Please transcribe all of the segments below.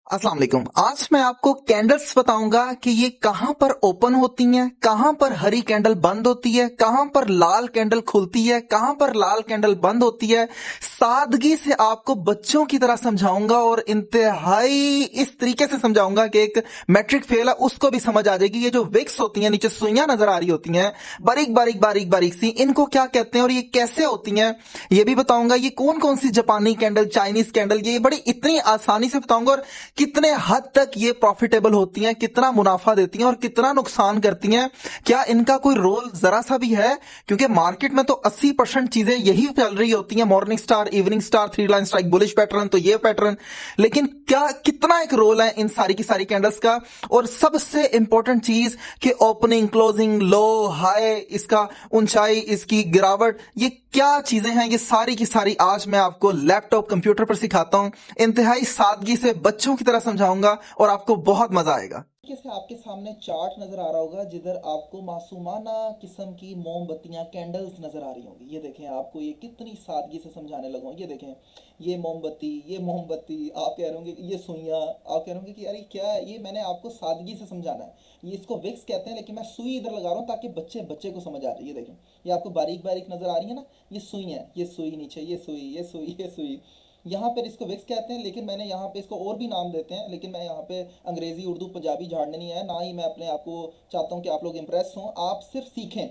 अस्सलाम वालेकुम। आज मैं आपको कैंडल्स बताऊंगा कि ये कहां पर ओपन होती हैं, कहां पर हरी कैंडल बंद होती है, कहां पर लाल कैंडल खुलती है, कहां पर लाल कैंडल बंद होती है। सादगी से आपको बच्चों की तरह समझाऊंगा और इंतहाई इस तरीके से समझाऊंगा कि एक मैट्रिक फेल है उसको भी समझ आ जाएगी। ये जो विक्स होती हैं, नीचे सुइयां नजर आ रही होती हैं, बारीक बारीक बारीक बारीक सी, इनको क्या कहते हैं और ये कैसे होती हैं ये भी बताऊंगा। ये कौन कौन सी जापानी कैंडल, चाइनीज कैंडल, ये बड़ी इतनी आसानी से बताऊंगा। और कितने हद तक ये प्रॉफिटेबल होती हैं, कितना मुनाफा देती हैं और कितना नुकसान करती हैं, क्या इनका कोई रोल जरा सा भी है? क्योंकि मार्केट में तो 80% चीजें यही चल रही होती हैं, morning star, evening star, three line strike, bullish pattern, तो ये पैटर्न। लेकिन क्या कितना एक रोल है इन सारी की सारी कैंडल्स का? और सबसे इंपॉर्टेंट चीज कि ओपनिंग, क्लोजिंग, लो, हाई, इसका ऊंचाई, इसकी गिरावट, ये क्या चीजें हैं, ये सारी की सारी आज मैं आपको लैपटॉप कंप्यूटर पर सिखाता हूं। इंतहाई सादगी से बच्चों की तरह समझाऊंगा और आपको बहुत मजा आएगा। से आपके सामने चार्ट नजर आ रहा होगा जिधर आपको मासूमाना किस्म की मोमबत्तियां, कैंडल्स नजर आ रही होंगी। ये देखें, आपको ये कितनी सादगी से समझाने लगा हूं। ये देखें, ये मोमबत्ती, ये मोमबत्ती, आप कह रहे होंगे कि ये सुइयां, आप कह रहे होंगे कि यार ये क्या है। ये मैंने आपको सादगी से समझाना है। ये इसको विक्स कहते हैं, लेकिन मैं सुई इधर लगा रहा हूँ ताकि बच्चे बच्चे को समझ आ जाए। ये देखें, ये आपको बारीक बारीक नजर आ रही है ना, ये सुई है, ये सुई नीचे, ये सुई, ये सुई, ये सुई। यहाँ पर इसको विक्स कहते हैं, लेकिन मैंने यहाँ पे इसको और भी नाम देते हैं, लेकिन मैं यहाँ पे अंग्रेज़ी, उर्दू, पंजाबी झाड़ने नहीं है, ना ही मैं अपने आप को चाहता हूँ कि आप लोग इम्प्रेस हों। आप सिर्फ सीखें।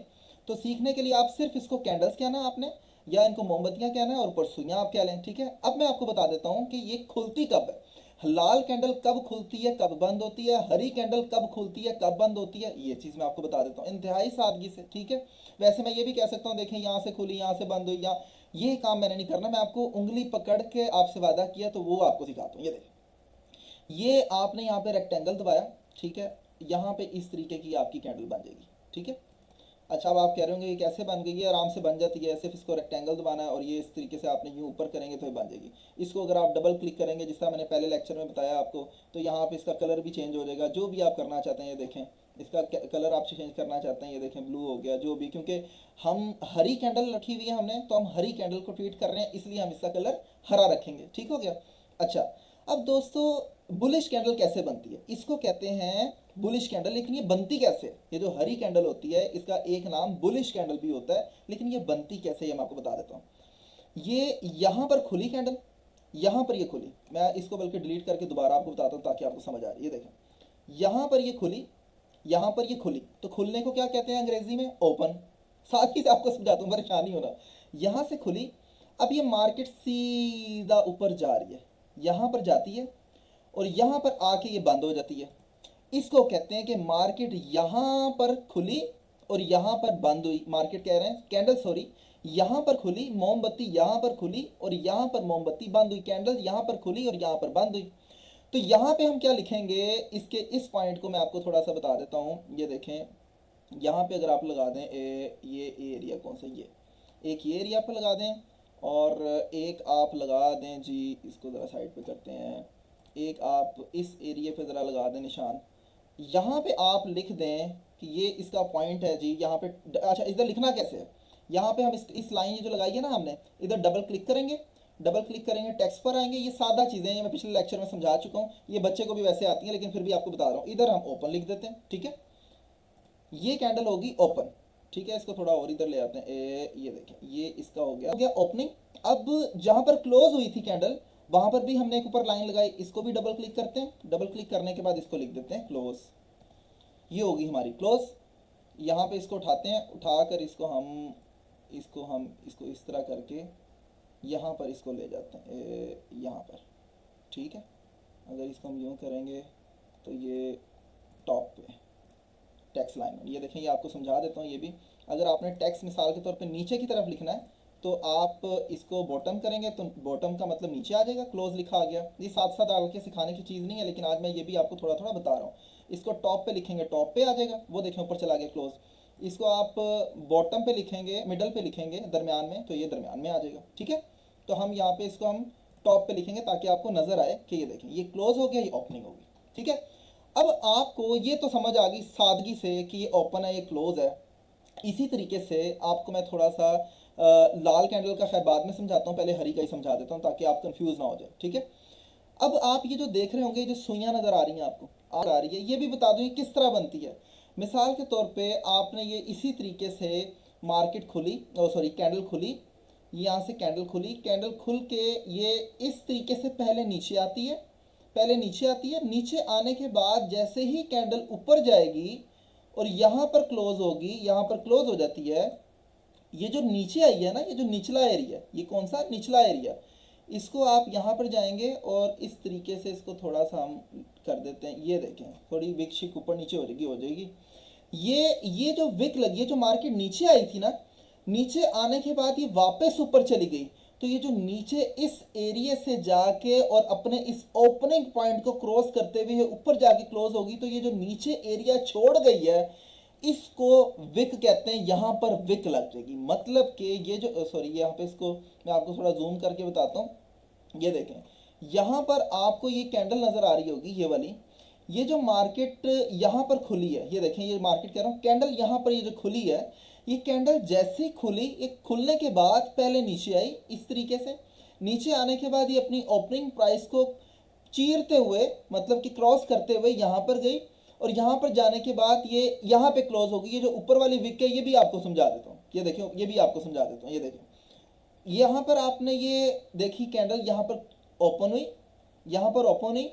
तो सीखने के लिए आप सिर्फ इसको कैंडल्स कहना है आपने, या इनको मोमबत्तियाँ कहना है, और ऊपर सुइयाँ आप कह लें, ठीक है। अब मैं आपको बता देता हूँ कि ये खुलती कब है। लाल कैंडल कब खुलती है, कब बंद होती है, हरी कैंडल कब खुलती है, कब बंद होती है, ये चीज़ मैं आपको बता देता हूँ इंतहाई सादगी से, ठीक है। वैसे मैं ये भी कह सकता हूँ, देखें यहाँ से खुली, यहाँ से बंद हुई, यहाँ, ये काम मैंने नहीं करना। मैं आपको उंगली पकड़ के आपसे वादा किया तो वो आपको सिखाता हूँ। ये देखें, ये आपने यहाँ पे रेक्टेंगल दबाया, ठीक है। यहाँ पे इस तरीके की आपकी कैंडल बन जाएगी, ठीक है। अच्छा, अब आप कह रहे होंगे ये कैसे बन गई है? आराम से बन जाती है, सिर्फ इसको रेक्टेंगल दबाना है और ये इस तरीके से आपने यूँ ऊपर करेंगे तो ये बन जाएगी। इसको अगर आप डबल क्लिक करेंगे, जिस तरह मैंने पहले लेक्चर में बताया आपको, तो यहाँ पे इसका कलर भी चेंज हो जाएगा। जो भी आप करना चाहते हैं, ये देखें, इसका कलर आप चेंज करना चाहते हैं, ये देखें ब्लू हो गया, जो भी, क्योंकि हम हरी कैंडल रखी हुई है हमने, तो हम हरी कैंडल को ट्रीट कर रहे हैं, इसलिए हम इसका कलर हरा रखेंगे, ठीक हो गया। अच्छा, अब दोस्तों, बुलिश कैंडल कैसे बनती है? इसको कहते हैं बुलिश कैंडल। लेकिन ये बनती कैसे? ये जो हरी कैंडल होती है, इसका एक नाम बुलिश कैंडल भी होता है, लेकिन ये बनती कैसे ये मैं आपको बता देता हूँ। ये यहाँ पर खुली कैंडल, यहाँ पर ये खुली, मैं इसको बल्कि डिलीट करके दोबारा आपको बताता हूँ ताकि आपको समझ आ जाए। ये देखें, यहाँ पर ये खुली, यहाँ पर ये खुली, तो खुलने को क्या कहते हैं अंग्रेजी में? ओपन। साथ ही से आपको समझाता हूँ, परेशानी होना। यहाँ से खुली, अब ये मार्केट सीधा ऊपर जा रही है, यहाँ पर जाती है और यहाँ पर आके ये बंद हो जाती है। इसको कहते हैं कि मार्केट यहाँ पर खुली और यहाँ पर बंद हुई। मार्केट कह रहे हैं, कैंडल सॉरी, यहाँ पर खुली मोमबत्ती, यहाँ पर खुली और यहाँ पर मोमबत्ती बंद हुई। कैंडल यहाँ पर खुली और यहाँ पर बंद हुई। तो यहाँ पे हम क्या लिखेंगे? इसके इस पॉइंट को मैं आपको थोड़ा सा बता देता हूँ। ये देखें, यहाँ पे अगर आप लगा दें ये एरिया कौन सा, ये एक ये एरिया पर लगा दें, और एक आप लगा दें जी, इसको ज़रा साइड पे करते हैं, एक आप इस एरिया पे ज़रा लगा दें निशान। यहाँ पे आप लिख दें कि ये इसका पॉइंट है जी, यहाँ पे। अच्छा, इधर लिखना कैसे है? यहाँ पे हम इस लाइन जो लगाई है ना हमने, इधर डबल क्लिक करेंगे, डबल क्लिक करेंगे, टेक्स्ट पर आएंगे। ये सादा चीज़ें हैं, ये मैं पिछले लेक्चर में समझा चुका हूँ, ये बच्चे को भी वैसे आती हैं, लेकिन फिर भी आपको बता रहा हूँ। इधर हम ओपन लिख देते हैं, ठीक है। ये कैंडल होगी ओपन, ठीक है। इसको थोड़ा और इधर ले आते हैं, ये देखें, ये इसका हो गया ओपनिंग। अब जहां पर क्लोज हुई थी कैंडल, वहां पर भी हमने एक ऊपर लाइन लगाई, इसको भी डबल क्लिक करते हैं। डबल क्लिक करने के बाद इसको लिख देते हैं क्लोज। ये होगी हमारी क्लोज। यहाँ पे इसको उठाते हैं, उठाकर इसको इस तरह करके यहाँ पर इसको ले जाते हैं, यहाँ पर, ठीक है। अगर इसको हम यूँ करेंगे तो ये टॉप पे टेक्स्ट लाइन में, ये देखें, ये आपको समझा देता हूँ। ये भी अगर आपने टेक्स्ट मिसाल के तौर पे नीचे की तरफ लिखना है, तो आप इसको बॉटम करेंगे तो बॉटम का मतलब नीचे आ जाएगा, क्लोज लिखा आ गया। ये साथ साथ डाल के सिखाने की चीज़ नहीं है, लेकिन आज मैं ये भी आपको थोड़ा थोड़ा बता रहा हूँ। इसको टॉप पे लिखेंगे, टॉप पे आ जाएगा, वो देखें ऊपर चला गया क्लोज। इसको आप बॉटम पे लिखेंगे, मिडल पे लिखेंगे, दरमियान में, तो ये दरमियान में आ जाएगा, ठीक है। तो हम यहाँ पे इसको हम टॉप पे लिखेंगे ताकि आपको नजर आए कि ये देखें, ये क्लोज हो गया, ये ओपनिंग होगी, ठीक है। अब आपको ये तो समझ आ गई सादगी से कि ये ओपन है, ये क्लोज है। इसी तरीके से आपको मैं थोड़ा सा लाल कैंडल का खैर बाद में समझाता हूँ, पहले हरी का ही समझा देता हूँ ताकि आप कंफ्यूज ना हो जाए, ठीक है। अब आप ये जो देख रहे होंगे, जो सुइयां नजर आ रही हैं आपको, आ रही है, ये भी बता दूं ये किस तरह बनती है। मिसाल के तौर पे आपने ये इसी तरीके से मार्केट खुली, ओ सॉरी कैंडल खुली, यहाँ से कैंडल खुली, कैंडल खुल के ये इस तरीके से पहले नीचे आती है, पहले नीचे आती है, नीचे आने के बाद जैसे ही कैंडल ऊपर जाएगी और यहाँ पर क्लोज होगी, यहाँ पर क्लोज हो जाती है। ये जो नीचे आई है ना, ये जो निचला एरिया, ये कौन सा निचला एरिया, इसको आप यहाँ पर जाएंगे और इस तरीके से इसको थोड़ा सा हम कर देते हैं। ये देखें थोड़ी विक शिक ऊपर नीचे हो जाएगी। ये जो विक लगी है, जो मार्केट नीचे आई थी ना, नीचे आने के बाद ये वापस ऊपर चली गई। तो ये जो नीचे इस एरिया से जाके और अपने इस ओपनिंग पॉइंट को क्रॉस करते हुए ऊपर जाके क्लोज होगी, तो ये जो नीचे एरिया छोड़ गई है, इसको विक कहते हैं। यहाँ पर विक लग जाएगी, मतलब कि ये जो सॉरी, यहाँ पे इसको मैं आपको थोड़ा जूम करके बताता हूँ। ये देखें, यहाँ पर आपको ये कैंडल नजर आ रही होगी, ये वाली, ये जो मार्केट यहाँ पर खुली है, ये देखें, ये मार्केट कह रहा हूँ, कैंडल यहाँ पर ये जो खुली है, ये कैंडल जैसे ही खुली, एक खुलने के बाद पहले नीचे आई इस तरीके से, नीचे आने के बाद ये अपनी ओपनिंग प्राइस को चीरते हुए, मतलब कि क्रॉस करते हुए यहाँ पर गई, और यहाँ पर जाने के बाद ये यहाँ पे क्लोज होगी। ये जो ऊपर वाली विक है, ये भी आपको समझा देता हूँ, ये देखियो, ये भी आपको समझा देता हूँ। ये देखिए, यहाँ पर आपने ये देखी कैंडल, यहाँ पर ओपन हुई, यहाँ पर ओपन हुई,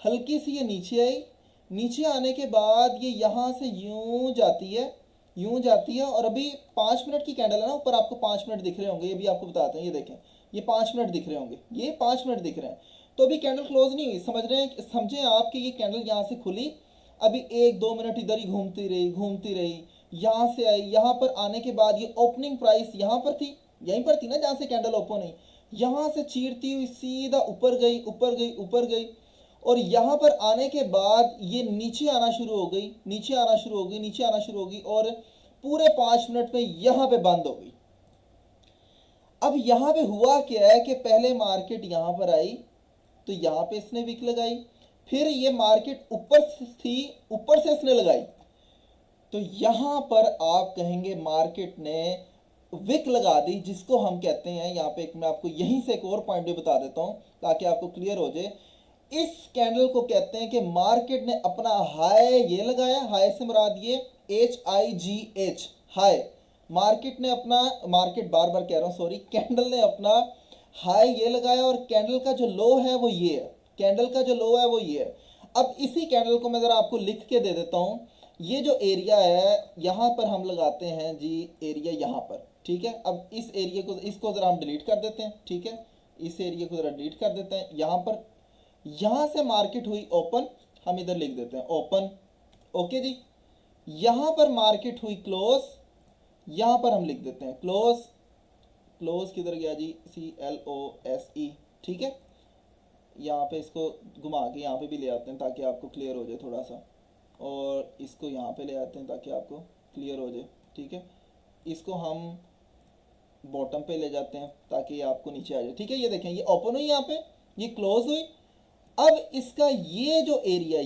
हल्की सी ये नीचे आई, नीचे आने के बाद ये यहाँ से यूं जाती है, यूं जाती है, और अभी 5 मिनट की कैंडल है ना, ऊपर आपको 5 मिनट दिख रहे होंगे, ये भी आपको बताते हैं। ये देखें, ये 5 मिनट दिख रहे होंगे, ये 5 मिनट दिख रहे हैं। तो अभी कैंडल क्लोज नहीं हुई, समझ रहे हैं, समझें आप कि ये कैंडल यहाँ से खुली, अभी 1-2 मिनट इधर ही घूमती रही, घूमती रही, यहाँ से आई, यहाँ पर आने के बाद ये ओपनिंग प्राइस यहाँ पर थी, यहीं पर थी ना जहाँ से कैंडल ओपन हुई, यहाँ से चीरती हुई सीधा ऊपर गई, ऊपर गई, ऊपर गई, और यहाँ पर आने के बाद ये नीचे आना शुरू हो गई, नीचे आना शुरू हो गई, नीचे आना शुरू हो गई, और पूरे 5 मिनट में यहाँ पे बंद हो गई। अब यहाँ पे हुआ क्या है कि पहले मार्केट यहाँ पर आई, तो यहाँ पे इसने विक लगाई, फिर ये मार्केट ऊपर थी, ऊपर से इसने लगाई, तो यहाँ पर आप कहेंगे मार्केट ने विक लगा दी, जिसको हम कहते हैं, यहाँ पे एक मैं आपको यहीं से एक और पॉइंट भी बता देता हूँ ताकि आपको क्लियर हो जाए। इस कैंडल को कहते हैं कि मार्केट ने अपना हाई ये लगाया, हाई से मुराद ये HIGH, हाई, मार्केट ने अपना, मार्केट बार बार कह रहा हूँ सॉरी, कैंडल ने अपना हाई ये लगाया, और कैंडल का जो लो है वो ये है, कैंडल का जो लो है वो ये है। अब इसी कैंडल को मैं ज़रा आपको लिख के दे देता हूँ। ये जो एरिया है, यहाँ पर हम लगाते हैं जी एरिया यहाँ पर, ठीक है। अब इस एरिया को, इसको ज़रा हम डिलीट कर देते हैं, ठीक है, इस एरिया को ज़रा डिलीट कर देते हैं। यहाँ पर, यहाँ से मार्केट हुई ओपन, हम इधर लिख देते हैं ओपन, ओके जी। यहाँ पर मार्केट हुई क्लोज, यहाँ पर हम लिख देते हैं क्लोज, क्लोज किधर गया जी, CLOSE, ठीक है। यहाँ पे इसको घुमा के यहाँ पे भी ले आते हैं ताकि आपको क्लियर हो जाए थोड़ा सा, और इसको यहाँ पे ले आते हैं ताकि आपको क्लियर हो जाए, ठीक है। इसको हम बॉटम पे ले जाते हैं ताकि आपको नीचे आ जाए, ठीक है। ये देखें, ये ओपन हुई, यहाँ पे ये क्लोज हुई। अब इसका ये जो एरिया,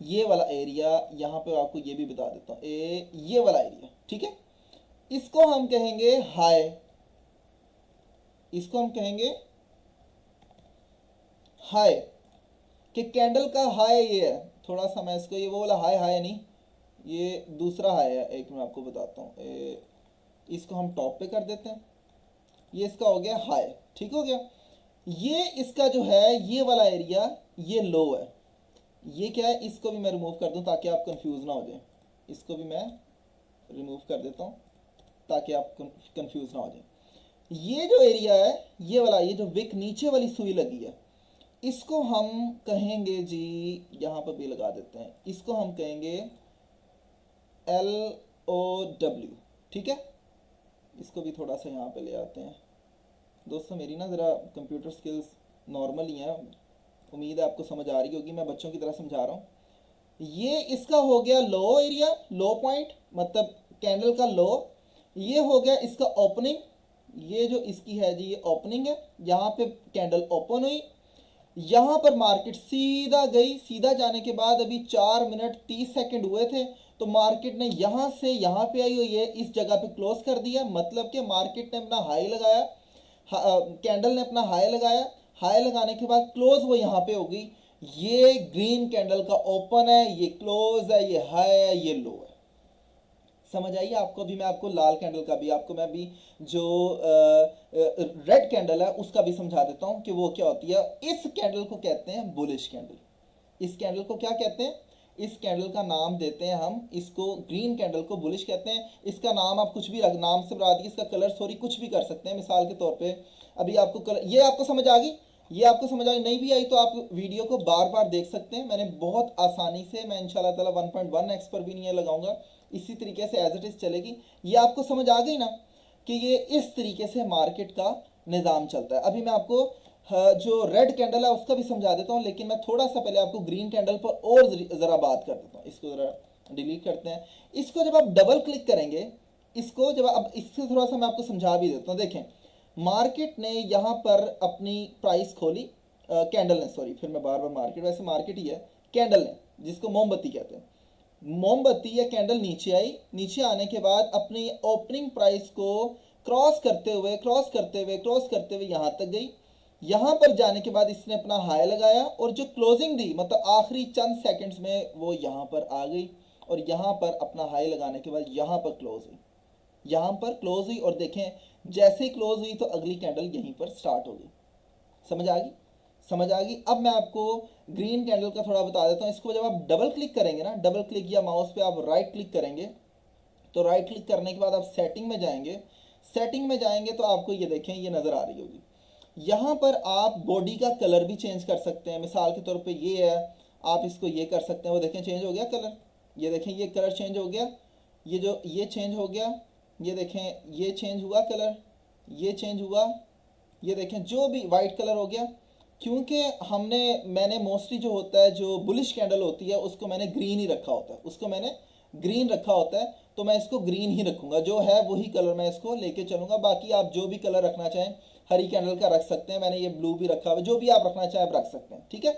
ये वाला एरिया, यहाँ पे आपको ये भी बता देता हूँ, ये वाला एरिया, ठीक है, इसको हम कहेंगे हाई, इसको हम कहेंगे हाई, कि कैंडल का हाई ये है। थोड़ा सा मैं इसको, ये वो वाला हाई हाई नहीं, ये दूसरा हाई है, एक मैं आपको बताता हूँ। इसको हम टॉप पे कर देते हैं, ये इसका हो गया हाई, ठीक हो गया। ये इसका जो है ये वाला एरिया, ये लो है, ये क्या है, इसको भी मैं रिमूव कर दूं ताकि आप कंफ्यूज ना हो जाए, इसको भी मैं रिमूव कर देता हूं ताकि आप कंफ्यूज ना हो जाए। ये जो एरिया है, ये वाला, ये जो विक नीचे वाली सुई लगी है, इसको हम कहेंगे जी, यहाँ पर भी लगा देते हैं, इसको हम कहेंगे LOW, ठीक है। इसको भी थोड़ा सा यहाँ पे ले आते हैं। दोस्तों मेरी ना ज़रा कंप्यूटर स्किल्स नॉर्मल ही हैं, उम्मीद है आपको समझ आ रही होगी, मैं बच्चों की तरह समझा रहा हूँ। ये इसका हो गया लो एरिया, लो पॉइंट, मतलब कैंडल का लो। ये हो गया इसका ओपनिंग, ये जो इसकी है जी, ये ओपनिंग है, यहाँ पे कैंडल ओपन हुई, यहाँ पर मार्केट सीधा गई, सीधा जाने के बाद अभी 4 मिनट 30 सेकंड हुए थे, तो मार्केट ने यहाँ से यहाँ पे आई हुई है, इस जगह पे क्लोज कर दिया, मतलब कि मार्केट ने अपना हाई लगाया, कैंडल ने अपना हाई लगाया, हाई लगाने के बाद क्लोज वो यहाँ पे होगी। ये ग्रीन कैंडल का ओपन है, ये क्लोज है, ये हाई है, ये लो है। समझ आइए आपको? अभी मैं आपको लाल कैंडल का भी, आपको मैं अभी जो रेड कैंडल है उसका भी समझा देता हूं कि वो क्या होती है। इस कैंडल को कहते हैं बुलिश कैंडल। इस कैंडल को क्या कहते हैं? इस कैंडल का नाम देते हैं हम इसको, ग्रीन कैंडल को बुलिश कहते हैं। इसका नाम आप कुछ भी रख, नाम से बता दिए, इसका कलर सॉरी कुछ भी कर सकते हैं। मिसाल के तौर पे अभी आपको कलर, ये आपको समझ आ गई? ये आपको समझ आई? नहीं भी आई तो आप वीडियो को बार बार देख सकते हैं। मैंने बहुत आसानी से, मैं इंशाल्लाह ताला 1.1x पर भी नहीं है लगाऊंगा, इसी तरीके से एज इट इज चलेगी। ये आपको समझ आ गई ना कि ये इस तरीके से मार्केट का निज़ाम चलता है। अभी मैं आपको जो रेड कैंडल है उसका भी समझा देता हूँ, लेकिन मैं थोड़ा सा पहले आपको ग्रीन कैंडल पर और ज़रा बात कर देता हूँ। इसको ज़रा डिलीट करते हैं। इसको जब आप डबल क्लिक करेंगे, इसको जब अब इससे थोड़ा सा मैं आपको समझा भी देता हूँ। देखें, मार्केट ने यहाँ पर अपनी प्राइस खोली, कैंडल ने, सॉरी फिर मैं बार बार मार्केट, वैसे मार्केट ही है, कैंडल ने, जिसको मोमबत्ती कहते हैं। मोमबत्ती या कैंडल नीचे आई, नीचे आने के बाद अपनी ओपनिंग प्राइस को क्रॉस करते हुए क्रॉस करते हुए क्रॉस करते हुए यहाँ तक गई। यहाँ पर जाने के बाद इसने अपना हाई लगाया और जो क्लोजिंग दी, मतलब आखिरी चंद सेकंड्स में, वो यहाँ पर आ गई और यहाँ पर अपना हाई लगाने के बाद यहाँ पर क्लोज हुई, यहाँ पर क्लोज हुई। और देखें, जैसे ही क्लोज हुई तो अगली कैंडल यहीं पर स्टार्ट हो गई। समझ आ गई? समझ आ गई? अब मैं आपको ग्रीन कैंडल का थोड़ा बता देता हूँ। इसको जब आप डबल क्लिक करेंगे ना, डबल क्लिक या माउस पे आप राइट क्लिक करेंगे, तो राइट क्लिक करने के बाद आप सेटिंग में जाएंगे। सेटिंग में जाएंगे तो आपको ये देखें, ये नज़र आ रही होगी। यहाँ पर आप बॉडी का कलर भी चेंज कर सकते हैं। मिसाल के तौर पे ये है, आप इसको ये कर सकते हैं। वो देखें चेंज हो गया कलर, ये देखें ये कलर चेंज हो गया, ये जो ये चेंज हो गया, ये देखें ये चेंज हुआ कलर, ये चेंज हुआ, ये देखें जो भी वाइट कलर हो गया। क्योंकि मैंने मोस्टली जो होता है, जो बुलिश कैंडल होती है उसको मैंने ग्रीन ही रखा होता है, उसको मैंने ग्रीन रखा होता है, तो मैं इसको ग्रीन ही रखूंगा। जो है वही कलर मैं इसको लेके चलूंगा। बाकी आप जो भी कलर रखना चाहें, हरी कैंडल का रख सकते हैं, मैंने ये ब्लू भी रखा हुआ, जो भी आप रखना चाहें आप रख सकते हैं। ठीक है?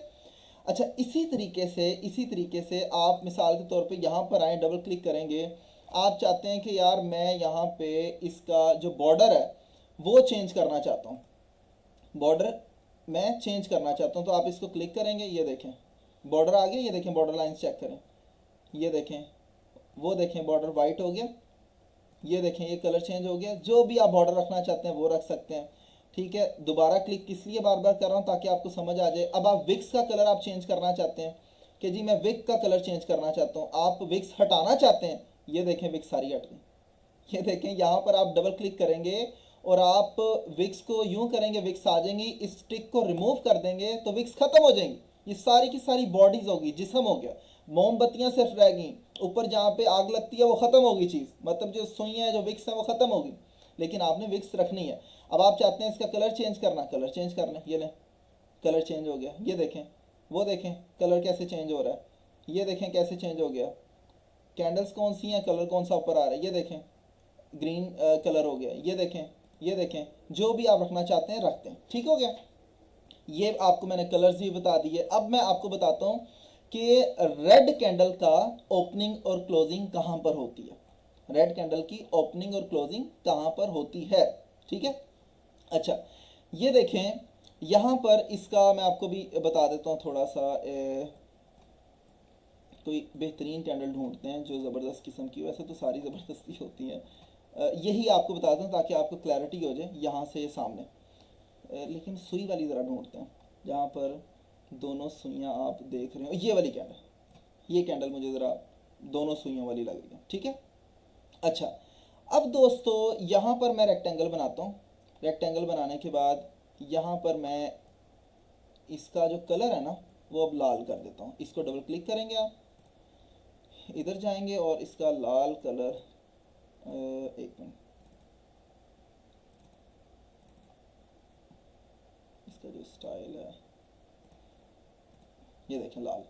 अच्छा, इसी तरीके से आप मिसाल के तौर पे यहाँ पर आए, डबल क्लिक करेंगे। आप चाहते हैं कि यार मैं यहाँ पे इसका जो बॉर्डर है वो चेंज करना चाहता हूँ, बॉर्डर मैं चेंज करना चाहता हूँ, तो आप इसको क्लिक करेंगे। ये देखें बॉर्डर आ गया, ये देखें बॉर्डर लाइन चेक करें, ये देखें, वो देखें बॉर्डर वाइट हो गया, ये देखें ये कलर चेंज हो गया। जो भी आप बॉर्डर रखना चाहते हैं वो रख सकते हैं। ठीक है? दोबारा क्लिक किस लिए बार बार कर रहा हूँ, ताकि आपको समझ आ जाए। अब आप विक्स का कलर आप चेंज करना चाहते हैं कि जी मैं विक का कलर चेंज करना चाहता हूँ, आप विक्स हटाना चाहते हैं, ये देखें विक्स सारी हट गई। ये देखें यहाँ पर आप डबल क्लिक करेंगे और आप विक्स को यूं करेंगे, विक्स आ जाएंगी, इस स्टिक को रिमूव कर देंगे तो विक्स खत्म हो जाएंगी। ये सारी की सारी बॉडीज होगी, जिस्म हो गया, मोमबत्तियां सिर्फ रह गई, ऊपर जहाँ पे आग लगती है वो खत्म होगी चीज़, मतलब जो सुइयाँ हैं जो विक्स हैं वो खत्म होगी, लेकिन आपने विक्स रखनी है। अब आप चाहते हैं इसका कलर चेंज करना, कलर चेंज कर लें, ये लें कलर चेंज हो गया, ये देखें, वो देखें कलर कैसे चेंज हो रहा है, ये देखें कैसे चेंज हो गया। कैंडल्स कौन सी हैं, कलर कौन सा ऊपर आ रहा है, ये देखें ग्रीन कलर हो गया, ये देखें, ये देखें, जो भी आप रखना चाहते हैं रखते हैं। ठीक हो गया? ये आपको मैंने कलर्स भी बता दिए। अब मैं आपको बताता हूँ कि रेड कैंडल का ओपनिंग और क्लोजिंग कहाँ पर होती है, रेड कैंडल की ओपनिंग और क्लोजिंग कहाँ पर होती है। ठीक है? अच्छा, ये देखें यहाँ पर, इसका मैं आपको भी बता देता हूँ थोड़ा सा। कोई बेहतरीन कैंडल ढूंढते हैं जो ज़बरदस्त किस्म की, वैसे तो सारी ज़बरदस्ती होती हैं, यही आपको बताता हूँ ताकि आपको क्लैरिटी हो जाए यहाँ से सामने। लेकिन सुई वाली ज़रा ढूंढते हैं जहाँ पर दोनों सुइयाँ आप देख रहे हो, ये वाली कैंडल, ये कैंडल मुझे ज़रा दोनों सुइयों वाली लग रही है। ठीक है? अच्छा, अब दोस्तों यहाँ पर मैं रेक्टेंगल बनाता हूँ। रेक्टेंगल बनाने के बाद यहाँ पर मैं इसका जो कलर है ना वो अब लाल कर देता हूँ। इसको डबल क्लिक करेंगे, आप इधर जाएंगे और इसका लाल कलर, एक मिनट, इसका जो स्टाइल है ये देखें लाल,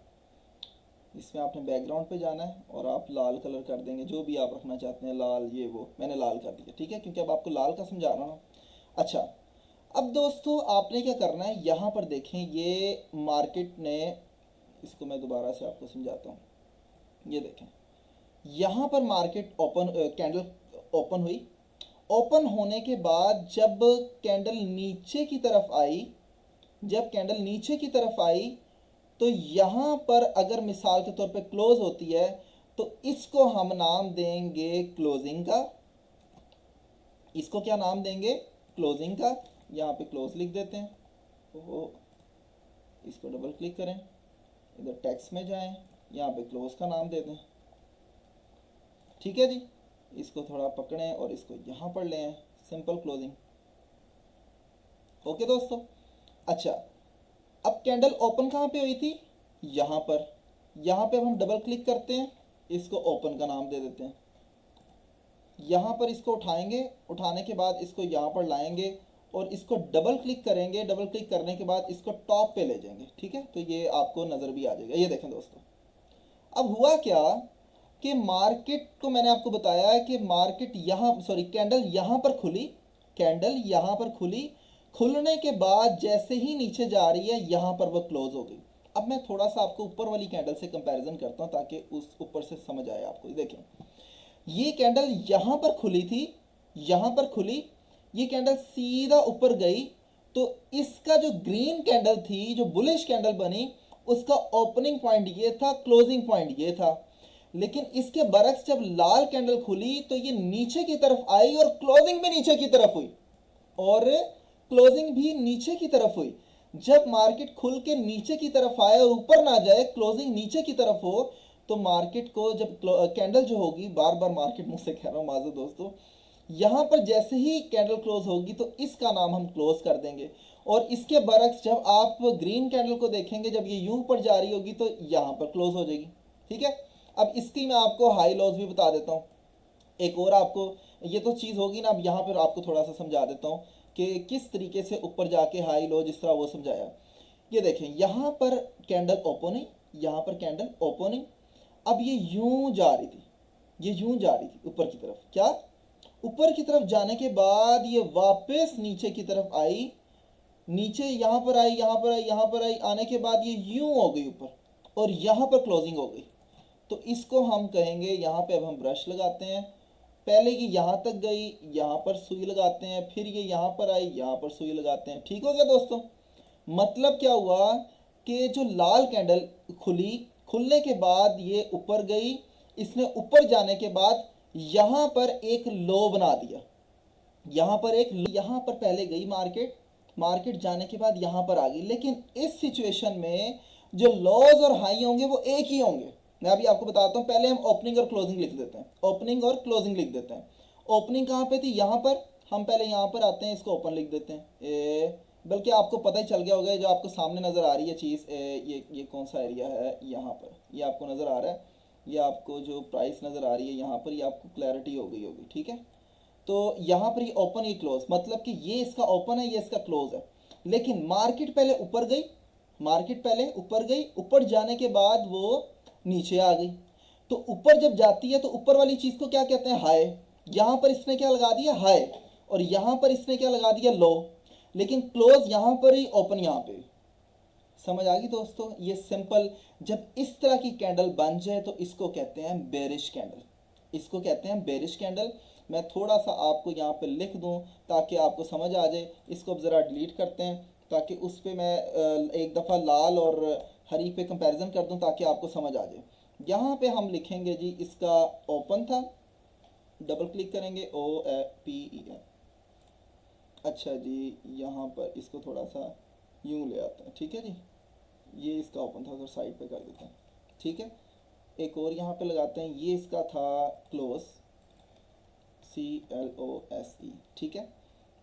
इसमें आपने बैकग्राउंड पे जाना है और आप लाल कलर कर देंगे, जो भी आप रखना चाहते हैं, लाल, ये वो, मैंने लाल कर दिया। ठीक है? क्योंकि अब आपको लाल का समझा रहा हूँ। अच्छा, अब दोस्तों आपने क्या करना है, यहाँ पर देखें ये मार्केट ने, इसको मैं दोबारा से आपको समझाता हूँ। ये देखें यहाँ पर मार्केट ओपन, कैंडल ओपन हुई। ओपन होने के बाद जब कैंडल नीचे की तरफ आई जब कैंडल नीचे की तरफ आई तो यहां पर अगर मिसाल के तौर पे क्लोज होती है तो इसको हम नाम देंगे क्लोजिंग का। इसको क्या नाम देंगे? क्लोजिंग का। यहाँ पे क्लोज लिख देते हैं। ओहो, इसको डबल क्लिक करें, इधर टेक्स्ट में जाएं, यहाँ पे क्लोज का नाम दे दें। ठीक है जी, इसको थोड़ा पकड़ें और इसको यहाँ पर ले आएं, सिंपल क्लोजिंग। ओके दोस्तों। अच्छा, अब कैंडल ओपन कहाँ पे हुई थी? यहाँ पर। यहाँ पे अब हम डबल क्लिक करते हैं, इसको ओपन का नाम दे देते हैं। यहाँ पर इसको उठाएंगे, उठाने के बाद इसको यहाँ पर लाएंगे और इसको डबल क्लिक करेंगे। डबल क्लिक करने के बाद इसको टॉप पे ले जाएंगे। ठीक है, तो ये आपको नज़र भी आ जाएगा। ये देखें दोस्तों, अब हुआ क्या कि मार्केट को मैंने आपको बताया कि मार्केट यहाँ, सॉरी, कैंडल यहाँ पर खुली, कैंडल यहाँ पर खुली, खुलने के बाद जैसे ही नीचे जा रही है यहाँ पर वो क्लोज हो गई। अब मैं थोड़ा सा आपको ऊपर वाली कैंडल से कंपैरिजन करता हूँ ताकि उस ऊपर से समझ आए आपको। देखें, ये कैंडल यहाँ पर खुली थी, यहाँ पर खुली, ये कैंडल सीधा ऊपर गई, तो इसका जो ग्रीन कैंडल थी, जो बुलिश कैंडल बनी, उसका ओपनिंग पॉइंट ये था, क्लोजिंग पॉइंट ये था। लेकिन इसके बरक्स जब लाल कैंडल खुली तो ये नीचे की तरफ आई और क्लोजिंग भी नीचे की तरफ हुई, और क्लोजिंग भी नीचे की तरफ हुई। जब मार्केट खुल के नीचे की तरफ आए और ऊपर ना जाए, क्लोजिंग नीचे की तरफ हो, तो मार्केट को जब कैंडल जो होगी, बार बार मार्केट मुझसे कह रहा हूँ माजूर दोस्तों, यहाँ पर जैसे ही कैंडल क्लोज होगी तो इसका नाम हम क्लोज कर देंगे। और इसके बरक्स जब आप ग्रीन कैंडल को देखेंगे, जब ये यूं पर जा रही होगी तो यहाँ पर क्लोज हो जाएगी। ठीक है, अब इसकी मैं आपको हाई लॉज भी बता देता हूँ। एक और आपको, ये तो चीज़ होगी ना, अब यहाँ पर आपको थोड़ा सा समझा देता हूँ कि किस तरीके से ऊपर जाके हाई लो, जिस तरह वो समझाया। ये देखें, यहाँ पर कैंडल ओपनिंग, यहाँ पर कैंडल ओपनिंग, अब ये यूं जा रही थी, ये यूं जा रही थी ऊपर की तरफ। क्या? ऊपर की तरफ जाने के बाद ये वापस नीचे की तरफ आई, नीचे यहाँ पर आई, यहाँ पर आई, यहाँ पर आई, आने के बाद ये यूं हो गई ऊपर और यहाँ पर क्लोजिंग हो गई। तो इसको हम कहेंगे, यहाँ पे अब हम ब्रश लगाते हैं, पहले ये यहाँ तक गई, यहाँ पर सुई लगाते हैं, फिर ये यहाँ पर आई, यहाँ पर सुई लगाते हैं। ठीक हो गया दोस्तों? मतलब क्या हुआ कि जो लाल कैंडल खुली, खुलने के बाद ये ऊपर गई, इसने ऊपर जाने के बाद यहाँ पर एक लो बना दिया, यहाँ पर एक, यहाँ पर पहले गई मार्केट, मार्केट जाने के बाद यहाँ पर आ गई। लेकिन इस सिचुएशन में जो लॉज और हाई होंगे वो एक ही होंगे। मैं अभी आपको बताता हूँ, पहले हम ओपनिंग और क्लोजिंग लिख देते हैं, ओपनिंग और क्लोजिंग लिख देते हैं। ओपनिंग कहाँ पे थी? यहाँ पर। हम पहले यहाँ पर आते हैं, इसको ओपन लिख देते हैं। बल्कि आपको पता ही चल गया होगा, जो आपको सामने नज़र आ रही है चीज़, ये कौन सा एरिया है, यहाँ पर ये आपको नज़र आ रहा है, ये आपको जो प्राइस नज़र आ रही है यहाँ पर, ये आपको क्लैरिटी हो गई होगी। ठीक है, तो यहाँ पर ये ओपन, ये क्लोज, मतलब कि ये इसका ओपन है, ये इसका क्लोज है। लेकिन मार्केट पहले ऊपर गई, मार्केट पहले ऊपर गई, ऊपर जाने के बाद वो नीचे आ गई। तो ऊपर जब जाती है तो ऊपर वाली चीज़ को क्या कहते हैं? हाई। यहाँ पर इसने क्या लगा दिया? हाई। और यहाँ पर इसने क्या लगा दिया? लो। लेकिन क्लोज यहाँ पर ही, ओपन यहाँ पे। समझ आ गई दोस्तों? ये सिंपल। जब इस तरह की कैंडल बन जाए तो इसको कहते हैं बेरिश कैंडल, इसको कहते हैं बेरिश कैंडल। मैं थोड़ा सा आपको यहाँ पे लिख दूँ ताकि आपको समझ आ जाए। इसको अब ज़रा डिलीट करते हैं ताकि उस पर मैं एक दफ़ा लाल और हरी पे कंपैरिजन कर दूँ ताकि आपको समझ आ जाए। यहाँ पे हम लिखेंगे जी, इसका ओपन था, डबल क्लिक करेंगे, OPEN। अच्छा जी, यहाँ पर इसको थोड़ा सा यूँ ले आते हैं। ठीक है जी, ये इसका ओपन था, तो साइड पे कर देते हैं। ठीक है, एक और यहाँ पे लगाते हैं, ये इसका था क्लोज, CLOSE। ठीक है,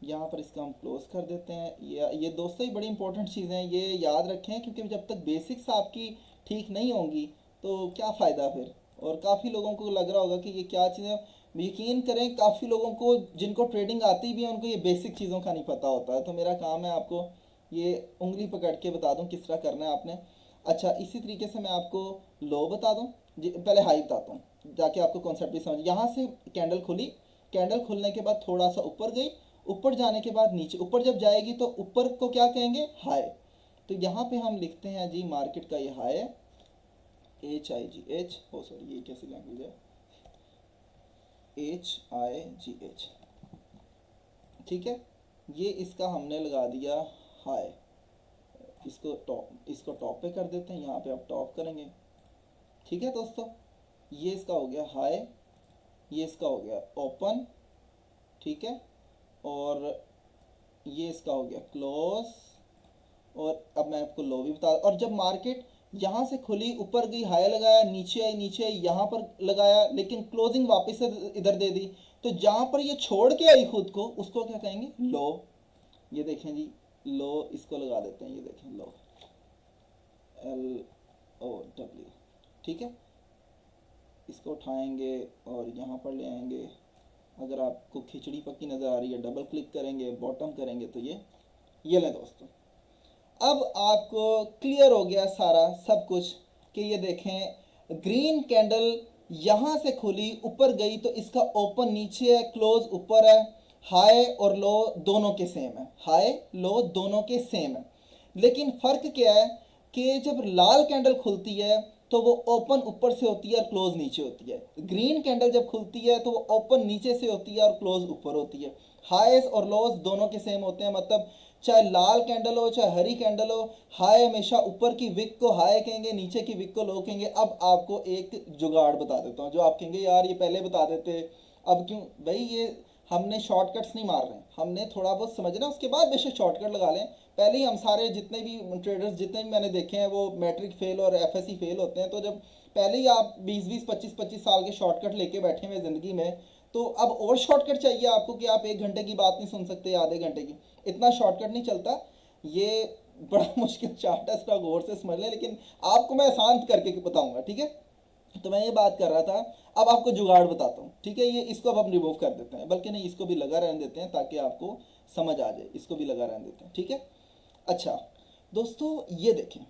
यहाँ पर इसका हम क्लोज कर देते हैं। ये दोस्तों ही बड़ी इंपॉर्टेंट चीज़ें हैं, ये याद रखें, क्योंकि जब तक बेसिक्स आपकी ठीक नहीं होंगी तो क्या फ़ायदा फिर। और काफ़ी लोगों को लग रहा होगा कि ये क्या चीज़ें, यकीन करें काफ़ी लोगों को जिनको ट्रेडिंग आती भी है उनको ये बेसिक चीज़ों का नहीं पता होता है। तो मेरा काम है आपको ये उंगली पकड़ के बता दूं किस तरह करना है आपने। अच्छा, इसी तरीके से मैं आपको लो बता दूं, पहले हाई बताता हूँ ताकि आपको कॉन्सेप्ट भी समझ। यहाँ से कैंडल खुली, कैंडल खुलने के बाद थोड़ा सा ऊपर गई, ऊपर जाने के बाद नीचे, ऊपर जब जाएगी तो ऊपर को क्या कहेंगे? हाई। तो यहाँ पे हम लिखते हैं जी, मार्केट का ये हाई है, HIGH, ओ सॉरी ये कैसी लैंग्वेज है, HIGH। ठीक है, ये इसका हमने लगा दिया हाई। इसको टॉप पे कर देते हैं, यहाँ पे आप टॉप करेंगे। ठीक है दोस्तों, ये इसका हो गया हाई, ये इसका हो गया ओपन, ठीक है, और ये इसका हो गया क्लोज। और अब मैं आपको लो भी बता, और जब मार्केट यहाँ से खुली, ऊपर गई हाई लगाया, नीचे आई यहाँ पर लगाया, लेकिन क्लोजिंग वापस से इधर दे दी, तो जहाँ पर ये छोड़ के आई खुद को, उसको क्या कहेंगे? लो। ये देखें जी, लो इसको लगा देते हैं, ये देखें लो, LOW, ठीक है। इसको उठाएंगे और यहाँ पर ले आएंगे। अगर आपको खिचड़ी पक्की नज़र आ रही है, डबल क्लिक करेंगे, बॉटम करेंगे, तो ये लें दोस्तों। अब आपको क्लियर हो गया सारा सब कुछ कि ये देखें ग्रीन कैंडल यहाँ से खुली, ऊपर गई, तो इसका ओपन नीचे है, क्लोज ऊपर है, हाई और लो दोनों के सेम है, हाई लो दोनों के सेम है। लेकिन फ़र्क क्या है कि जब लाल कैंडल खुलती है तो वो ओपन ऊपर से होती है और क्लोज नीचे होती है। ग्रीन कैंडल जब खुलती है तो वो ओपन नीचे से होती है और क्लोज ऊपर होती है। हाईस और लोज दोनों के सेम होते हैं, मतलब चाहे लाल कैंडल हो चाहे हरी कैंडल हो, हाई हमेशा ऊपर की विक को हाई कहेंगे, नीचे की विक को लो कहेंगे। अब आपको एक जुगाड़ बता देता हूँ, जो आप कहेंगे यार ये पहले बता देते, अब क्यों भाई? ये हमने शॉर्टकट्स नहीं मार रहे हैं, हमने थोड़ा बहुत समझना, उसके बाद बेशक शॉर्टकट लगा लें। पहले ही हम सारे जितने भी ट्रेडर्स जितने भी मैंने देखे हैं वो मैट्रिक फेल और FSC फेल होते हैं। तो जब पहले ही आप 20-20 25-25 साल के शॉर्टकट लेके बैठे हुए ज़िंदगी में, तो अब और शॉर्टकट चाहिए आपको कि आप 1 घंटे की बात नहीं सुन सकते, आधे घंटे की। इतना शॉर्टकट नहीं चलता, ये बड़ा मुश्किल चार्ट है, इसका गौर से समझ लें, लेकिन आपको मैं आसान करके बताऊंगा, ठीक है। तो मैं ये बात कर रहा था, अब आपको जुगाड़ बताता हूँ, ठीक है। ये इसको अब हम रिमूव कर देते हैं, बल्कि नहीं, इसको भी लगा रहने देते हैं ताकि आपको समझ आ जाए, इसको भी लगा रहने देते हैं, ठीक है। अच्छा दोस्तों, ये देखें,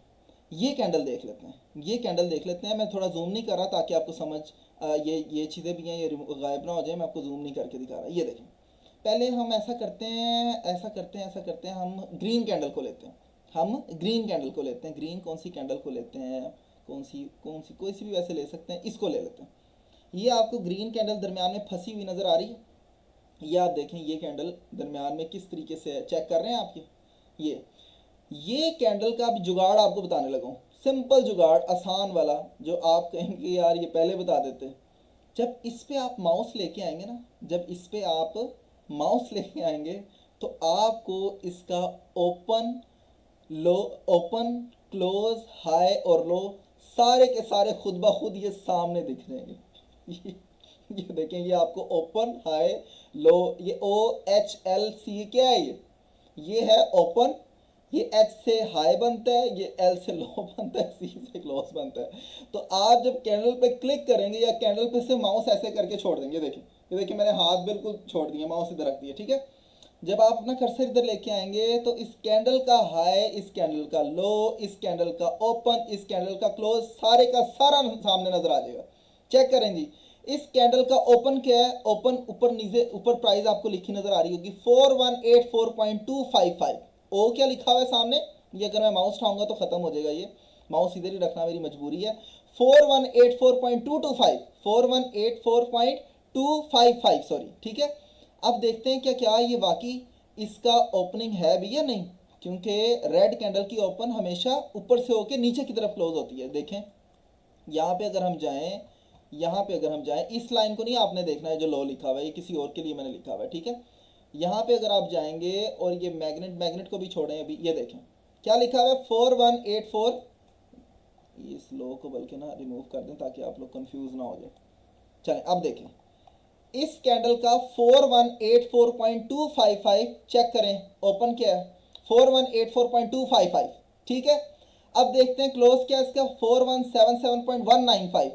ये कैंडल देख लेते हैं, ये कैंडल देख लेते हैं। मैं थोड़ा जूम नहीं कर रहा ताकि आपको समझ ये चीज़ें भी हैं, ये गायब ना हो जाए, मैं आपको जूम नहीं करके दिखा रहा। ये देखें, पहले हम ऐसा करते हैं, हम ग्रीन कैंडल को लेते हैं, ग्रीन कौन सी कैंडल को लेते हैं, कौन सी कोई सी भी वैसे ले सकते हैं, इसको ले लेते हैं। ये आपको ग्रीन कैंडल दरमियान में फंसी हुई नज़र आ रही है। ये आप देखें, ये कैंडल दरमियान में किस तरीके से चेक कर रहे हैं आपके। ये कैंडल का भी जुगाड़ आपको बताने लगा हूँ, सिंपल जुगाड़, आसान वाला, जो आप कहेंगे यार ये पहले बता देते। जब इस पे आप माउस लेके आएंगे ना, तो आपको इसका ओपन लो, ओपन क्लोज हाई और लो सारे के सारे खुद ब खुद ये सामने दिख जाएंगे। ये देखें, ये आपको ओपन हाई लो, ये OHLC क्या है? ये है ओपन, ये H से हाई बनता है, ये L से लो बनता है, C से क्लोज बनता है। तो आप जब कैंडल पे क्लिक करेंगे या कैंडल पे से माउस ऐसे करके छोड़ देंगे, देखिए, ये देखिए मैंने हाथ बिल्कुल छोड़ दिया, माउस इधर रख दिया, ठीक है। जब आप अपना कर्सर इधर लेके आएंगे तो इस कैंडल का हाई, इस कैंडल का लो, इस कैंडल का ओपन, इस कैंडल का क्लोज, सारे का सारा सामने नजर आ जाएगा। चेक करें जी, इस कैंडल का ओपन क्या है? ओपन ऊपर नीचे, ऊपर प्राइस आपको लिखी नजर आ रही होगी 4184.255। ओ क्या लिखा हुआ है सामने? ये अगर मैं माउस उठाऊंगा तो खत्म हो जाएगा, ये माउस इधर ही रखना मेरी मजबूरी है। 4184.225, 4184.255, सॉरी, ठीक है। अब देखते हैं क्या ये वाकई इसका ओपनिंग है भी या नहीं, क्योंकि रेड कैंडल की ओपन हमेशा ऊपर से होकर नीचे की तरफ क्लोज होती है। देखें, यहाँ पे अगर हम जाएं, इस लाइन को नहीं आपने देखना है जो लो लिखा हुआ है, ये किसी और के लिए मैंने लिखा हुआ है, ठीक है। यहाँ पे अगर आप जाएंगे और ये मैग्नेट को भी छोड़ें, अभी ये देखें क्या लिखा हुआ है, 4184। इस लो को बल्कि ना रिमूव कर दें ताकि आप लोग कंफ्यूज ना हो जाए। चलें, अब देखें, इस कैंडल का 4184.255 चेक करें, ओपन क्या है? 4184.255, ठीक है। अब देखते हैं क्लोज क्या है इसका, 4177.195।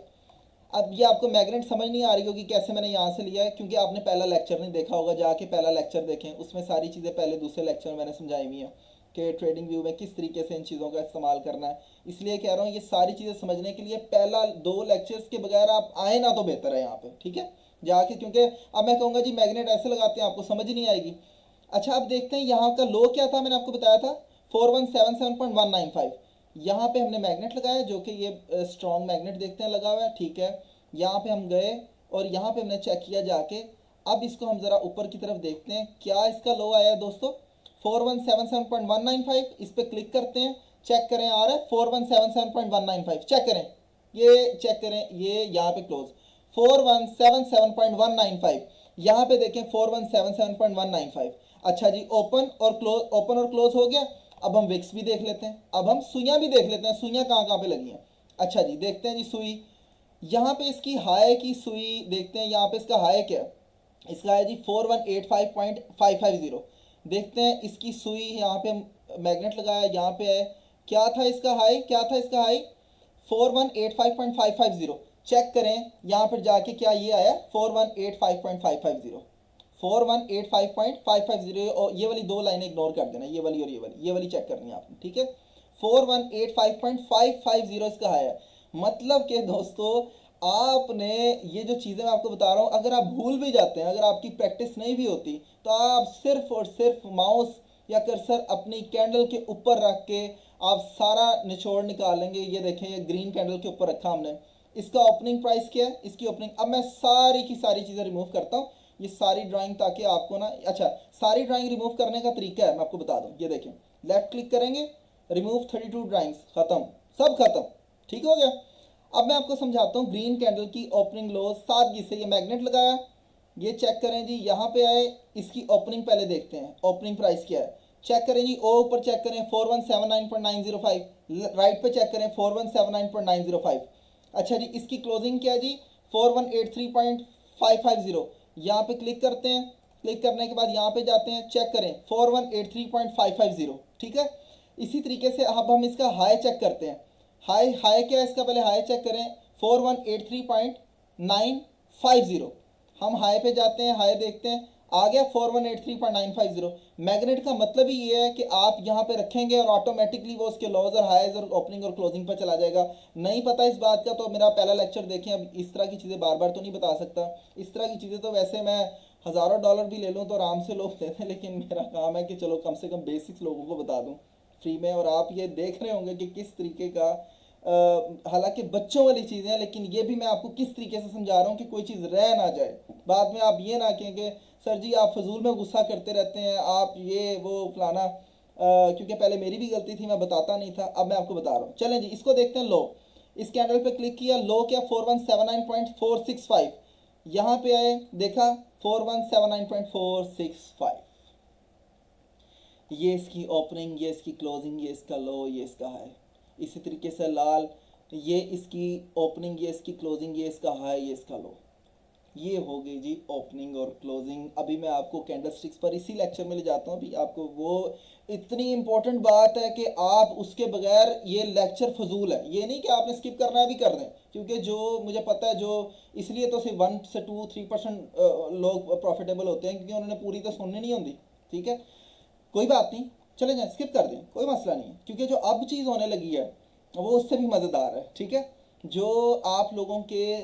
अब ये आपको मैग्नेट समझ नहीं आ रही होगी कैसे मैंने यहाँ से लिया है, क्योंकि आपने पहला लेक्चर नहीं देखा होगा, जाके पहला लेक्चर देखें, उसमें सारी चीज़ें पहले दूसरे लेक्चर में मैंने समझाई हुई हैं कि ट्रेडिंग व्यू में किस तरीके से इन चीज़ों का इस्तेमाल करना है। इसलिए कह रहा हूँ, ये सारी चीज़ें समझने के लिए पहला 2 लेक्चर्स के बगैर आप आए ना तो बेहतर है यहाँ पे, ठीक है, जाके। क्योंकि अब मैं कहूँगा जी मैग्नेट ऐसे लगाते हैं, आपको समझ ही नहीं आएगी। अच्छा, अब देखते हैं यहाँ का लो क्या था, मैंने आपको बताया था 4177.195। यहाँ पे हमने मैग्नेट लगाया, जो कि ये स्ट्रॉन्ग मैग्नेट देखते हैं लगा हुआ है, ठीक है। यहाँ पे हम गए और यहाँ पे हमने चेक किया जाके। अब इसको हम ज़रा ऊपर की तरफ देखते हैं, क्या इसका लो आया है दोस्तों, 4177.195, इस पे क्लिक करते हैं, चेक करें आ रहा है 4177.195, चेक करें, ये चेक करें, ये यहाँ पे क्लोज 4177.195, यहाँ पे देखें 4177.195। अच्छा जी, ओपन और क्लोज, ओपन और क्लोज हो गया। अब हम विक्स भी देख लेते हैं, अब हम सुइयां भी देख लेते हैं, सुइयां कहाँ कहाँ पे लगी हैं। अच्छा जी, देखते हैं जी सुई, यहाँ पे इसकी हाई की सुई देखते हैं, यहाँ पे इसका हाई क्या है, इसका है जी 4185.550। देखते हैं इसकी सुई, यहाँ पे मैग्नेट लगाया, यहाँ पे है, क्या था इसका हाई, क्या था इसका हाई 4185.550। चेक करें यहाँ पर जाके, क्या ये आया 4185.550, 4185.550। और ये वाली दो लाइनें इग्नोर कर देना, ये वाली और ये वाली चेक करनी है आपने, ठीक है। 4185.550 इसका है। मतलब कि दोस्तों, आपने ये जो चीज़ें मैं आपको बता रहा हूँ, अगर आप भूल भी जाते हैं, अगर आपकी प्रैक्टिस नहीं भी होती, तो आप सिर्फ और सिर्फ माउस या कर्सर अपनी कैंडल के ऊपर रख के आप सारा निचोड़ निकालेंगे। ये देखें, ये ग्रीन कैंडल के ऊपर रखा हमने, इसका ओपनिंग प्राइस क्या है, इसकी ओपनिंग। अब मैं सारी की सारी चीज़ें रिमूव करता हूँ, ये सारी ड्राइंग, ताकि आपको ना, अच्छा सारी ड्राइंग रिमूव करने का तरीका है मैं आपको बता दूँ। ये देखें, लेफ्ट क्लिक करेंगे, रिमूव 32 ड्राइंग्स, खत्म, सब खत्म, ठीक हो गया। अब मैं आपको समझाता हूँ ग्रीन कैंडल की ओपनिंग लो सादगी से। ये मैग्नेट लगाया, ये चेक करें जी, यहाँ पे आए, इसकी ओपनिंग पहले देखते हैं, ओपनिंग प्राइस क्या है, चेक करें जी, ओ ऊपर चेक करें 4179.905, राइट पे चेक करें 4179.905। अच्छा जी, इसकी क्लोजिंग क्या है जी 4183.550। यहाँ पे क्लिक करते हैं, क्लिक करने के बाद यहाँ पे जाते हैं, चेक करें 4183.550, ठीक है। इसी तरीके से अब हम इसका हाई चेक करते हैं, हाई हाई क्या है इसका, पहले हाई चेक करें 4183.950। हम हाई पे जाते हैं, हाई देखते हैं, आ गया 4183.950। मैग्नेट का मतलब ही ये है कि आप यहाँ पे रखेंगे और ऑटोमेटिकली वो उसके लॉज और हाइज और ओपनिंग और क्लोजिंग पर चला जाएगा। नहीं पता इस बात का तो मेरा पहला लेक्चर देखें। अब इस तरह की चीज़ें बार बार तो नहीं बता सकता, इस तरह की चीज़ें तो वैसे मैं हज़ारों डॉलर भी ले लूँ तो आराम से लोग देते हैं, लेकिन मेरा काम है कि चलो कम से कम बेसिक्स लोगों को बता दूँ फ्री में। और आप ये देख रहे होंगे कि किस तरीके का, हालांकि बच्चों वाली चीज़ें हैं, लेकिन ये भी मैं आपको किस तरीके से समझा रहा हूँ कि कोई चीज़ रह ना जाए, बाद में आप ये ना कहें कि सर जी आप फजूल में गुस्सा करते रहते हैं, आप ये वो फलाना। क्योंकि पहले मेरी भी गलती थी, मैं बताता नहीं था, अब मैं आपको बता रहा हूँ। चलें जी, इसको देखते हैं लो। इस कैंडल पे क्लिक किया, लो क्या 4179.465, यहाँ पे आए, देखा 4179.465, ये इसकी ओपनिंग, ये इसकी क्लोजिंग, ये इसका लो, ये इसका हाई। इसी तरीके से लाल, ये इसकी ओपनिंग, ये इसकी क्लोजिंग, ये इसका हाई, ये इसका लो। ये हो गई जी ओपनिंग और क्लोजिंग। अभी मैं आपको कैंडल स्टिक्स पर इसी लेक्चर में ले जाता हूँ। अभी आपको वो इतनी इंपॉर्टेंट बात है कि आप उसके बगैर, ये लेक्चर फजूल है। ये नहीं कि आपने स्किप करना है भी कर दें, क्योंकि जो मुझे पता है, जो इसलिए तो सिर्फ 1 से 2-3% लोग प्रॉफिटेबल होते हैं, क्योंकि उन्होंने पूरी तो सुननी नहीं होती, ठीक है। कोई बात नहीं, चले जाए, स्किप कर दें, कोई मसला नहीं है, क्योंकि जो अब चीज़ होने लगी है वो उससे भी मज़ेदार है, ठीक है। जो आप लोगों के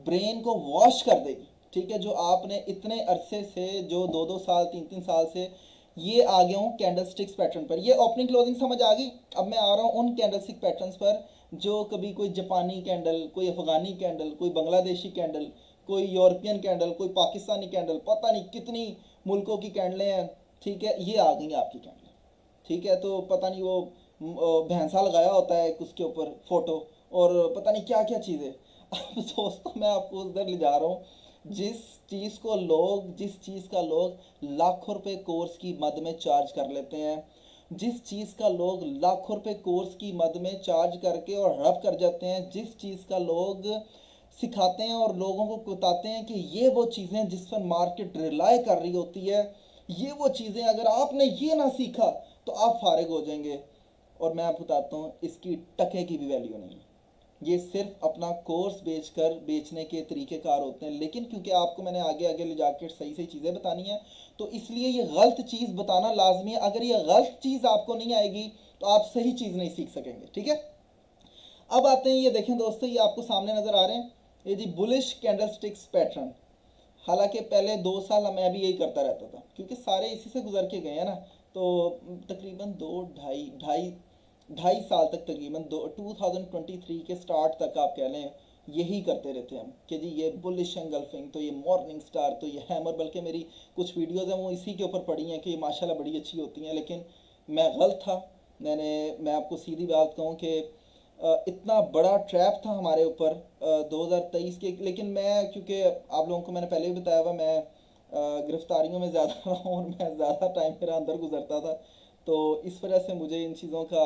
ब्रेन को वॉश कर देगी, ठीक है। जो आपने इतने अरसे से, जो 2-2 साल 3-3 साल से ये आ गया हूँ कैंडल स्टिक्स पैटर्न पर, ये ओपनिंग क्लोजिंग समझ आ गई। अब मैं आ रहा हूँ उन कैंडल स्टिक पैटर्न्स पर जो कभी कोई जापानी कैंडल, कोई अफ़गानी कैंडल, कोई बांग्लादेशी कैंडल, कोई यूरोपियन कैंडल, कोई पाकिस्तानी कैंडल, पता नहीं कितनी मुल्कों की कैंडलें हैं, ठीक है। ये आ गई आपकी कैंडल, ठीक है। तो पता नहीं वो भैंसा लगाया होता है उसके ऊपर फोटो, और पता नहीं क्या क्या चीज़ें। अब दोस्तों मैं आपको उधर ले जा रहा हूँ, जिस चीज़ का लोग लाखों रुपए कोर्स की मद में चार्ज कर लेते हैं, जिस चीज़ का लोग लाखों रुपए कोर्स की मद में चार्ज करके और हड़प कर जाते हैं, जिस चीज़ का लोग सिखाते हैं और लोगों को बताते हैं कि ये वो चीज़ें जिस पर मार्केट रिलाई कर रही होती है, ये वो चीज़ें अगर आपने ये ना सीखा तो आप फारिग हो जाएंगे। और मैं आपको बताता हूँ, इसकी टके की भी वैल्यू नहीं है। ये सिर्फ अपना कोर्स बेचने के तरीक़ेकार होते हैं, लेकिन क्योंकि आपको मैंने आगे आगे ले जाकर सही सही चीज़ें बतानी है, तो इसलिए ये गलत चीज़ बताना लाजमी है। अगर ये गलत चीज़ आपको नहीं आएगी तो आप सही चीज़ नहीं सीख सकेंगे, ठीक है। अब आते हैं, ये देखें दोस्तों, ये आपको सामने नज़र आ रहे हैं, ये जी बुलिश कैंडल स्टिक्स पैटर्न। हालांकि पहले 2 साल मैं भी यही करता रहता था, क्योंकि सारे इसी से गुजर के गए हैं ना। तो तकरीबन 2 ढाई साल तक, तकरीबन 2023 के स्टार्ट तक आप कह लें, यही करते रहते हैं हम कि जी ये बुलिश एंगल्फिंग, तो ये मॉर्निंग स्टार, तो ये हैमर, बल्कि मेरी कुछ वीडियोज़ हैं वो इसी के ऊपर पड़ी हैं कि ये माशाल्लाह बड़ी अच्छी होती हैं, लेकिन मैं गलत था। मैं आपको सीधी बात कहूँ कि इतना बड़ा ट्रैप था हमारे ऊपर 2023 के, लेकिन मैं, क्योंकि आप लोगों को मैंने पहले भी बताया हुआ, मैं गिरफ्तारियों में ज़्यादा रहा हूँ और मैं ज़्यादा टाइम मेरा अंदर गुजरता था, तो इस वजह से मुझे इन चीज़ों का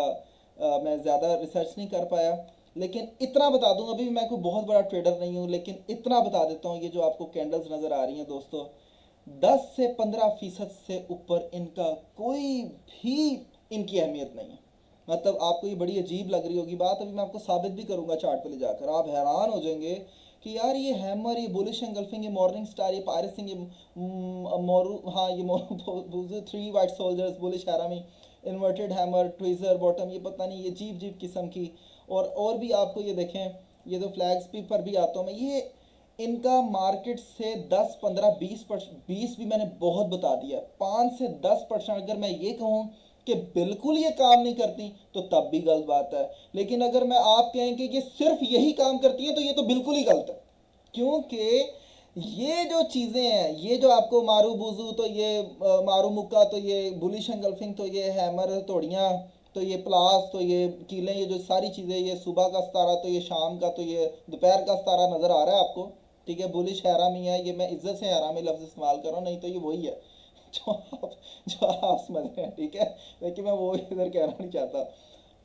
मैं ज़्यादा रिसर्च नहीं कर पाया। लेकिन इतना बता दूं, अभी मैं कोई बहुत बड़ा ट्रेडर नहीं हूँ, लेकिन इतना बता देता हूँ, ये जो आपको कैंडल्स नज़र आ रही हैं दोस्तों, 10 से 15% से ऊपर इनका कोई भी इनकी अहमियत नहीं है। मतलब आपको ये बड़ी अजीब लग रही होगी बात, अभी मैं आपको साबित भी करूंगा चार्ट पे ले जाकर, आप हैरान हो जाएंगे कि यार ये हैमर, ये बुलिश एंगल्फिंग, ये मॉर्निंग स्टार, ये पायरसिंग, ये मोरू, हाँ ये मोरू 3 white soldiers, bullish harami, inverted hammer, tweezer bottom, ये पता नहीं ये जीप जीप किस्म की, और भी आपको ये देखें, ये जो फ्लैग्स पे पर भी आता हूँ मैं, ये इनका मार्केट से 10 15 20% 20 भी मैंने बहुत बता दिया, 5 से 10% अगर मैं ये कहूँ कि बिल्कुल ये काम नहीं करती तो तब भी गलत बात है, लेकिन अगर मैं आप कहें कि ये सिर्फ यही काम करती है तो ये तो बिल्कुल ही गलत है। क्योंकि ये जो चीज़ें हैं, ये जो आपको मारू बुजू, तो ये मारू मुक्का, तो ये बुलिश एंगल्फिंग, तो ये हैमर तोड़ियाँ, तो ये प्लास, तो ये कीलें, ये जो सारी चीज़ें, ये सुबह का सितारा, तो ये शाम का, तो ये दोपहर का सितारा नज़र आ रहा है आपको, ठीक है, बुलिश हैरामी है, ये मैं इज्जत से हैरामी लफ्ज़ इस्तेमाल कर रहा हूँ, नहीं तो ये वही है जो आप समझ रहे हैं, ठीक है, लेकिन मैं वो इधर कहना नहीं चाहता।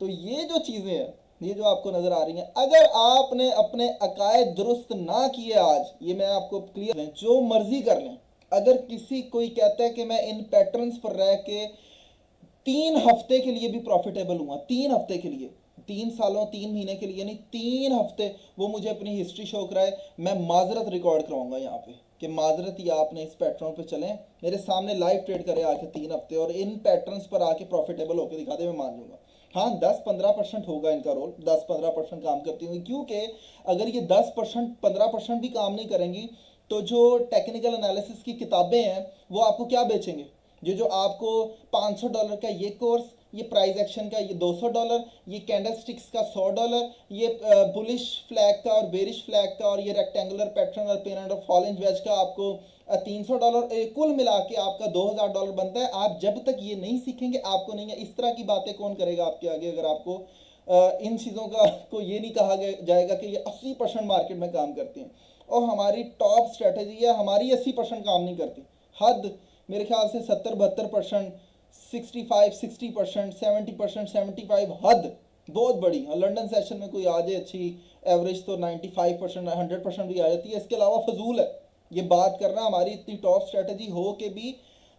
तो ये जो चीज़ें हैं, ये जो आपको नज़र आ रही हैं, अगर आपने अपने अकायद दुरुस्त ना किए, आज ये मैं आपको क्लियर है, जो मर्जी कर लें, अगर किसी कोई कहता है कि मैं इन पैटर्न्स पर रह के 3 हफ्ते के लिए भी प्रॉफिटेबल हुआ, 3 हफ्ते के लिए, 3 सालों 3 महीने के लिए नहीं, 3 हफ्ते, वो मुझे अपनी हिस्ट्री शो कराए, मैं माजरत रिकॉर्ड कराऊंगा यहाँ पे कि माजरत ही आपने इस पैटर्न पे चलें, मेरे सामने लाइव ट्रेड करे आके 3 हफ्ते और इन पैटर्न्स पर आके प्रॉफिटेबल होकर दिखा दे, मैं मान लूंगा। हाँ 10 15% होगा इनका रोल, 10 15% काम करती होंगी, क्योंकि अगर ये 10% 15% भी काम नहीं करेंगी तो जो टेक्निकल एनालिसिस की किताबें हैं वो आपको क्या बेचेंगे, जो आपको $500 का ये कोर्स, ये प्राइस एक्शन का ये $200, ये कैंडल स्टिक्स का $100, ये बुलिश फ्लैग का और बेरिश फ्लैग का और ये रेक्टेंगुलर पैटर्न और पेन एंड फॉलिंग वेज का आपको $300, कुल मिला के आपका $2000 बनता है। आप जब तक ये नहीं सीखेंगे आपको नहीं है। इस तरह की बातें कौन करेगा आपके आगे, अगर आपको इन चीज़ों का को ये नहीं कहा जाएगा कि ये 80% मार्केट में काम करती हैं और हमारी टॉप स्ट्रेटेजी है, हमारी 80% काम नहीं करती, हद मेरे ख्याल से 70 72%, 65 60%, 70% 75, हद बहुत बड़ी। लंदन सेशन में कोई आ जाए अच्छी एवरेज तो 95% 100% भी आ जाती है, इसके अलावा फजूल है ये बात करना। हमारी इतनी टॉप स्ट्रेटजी हो के भी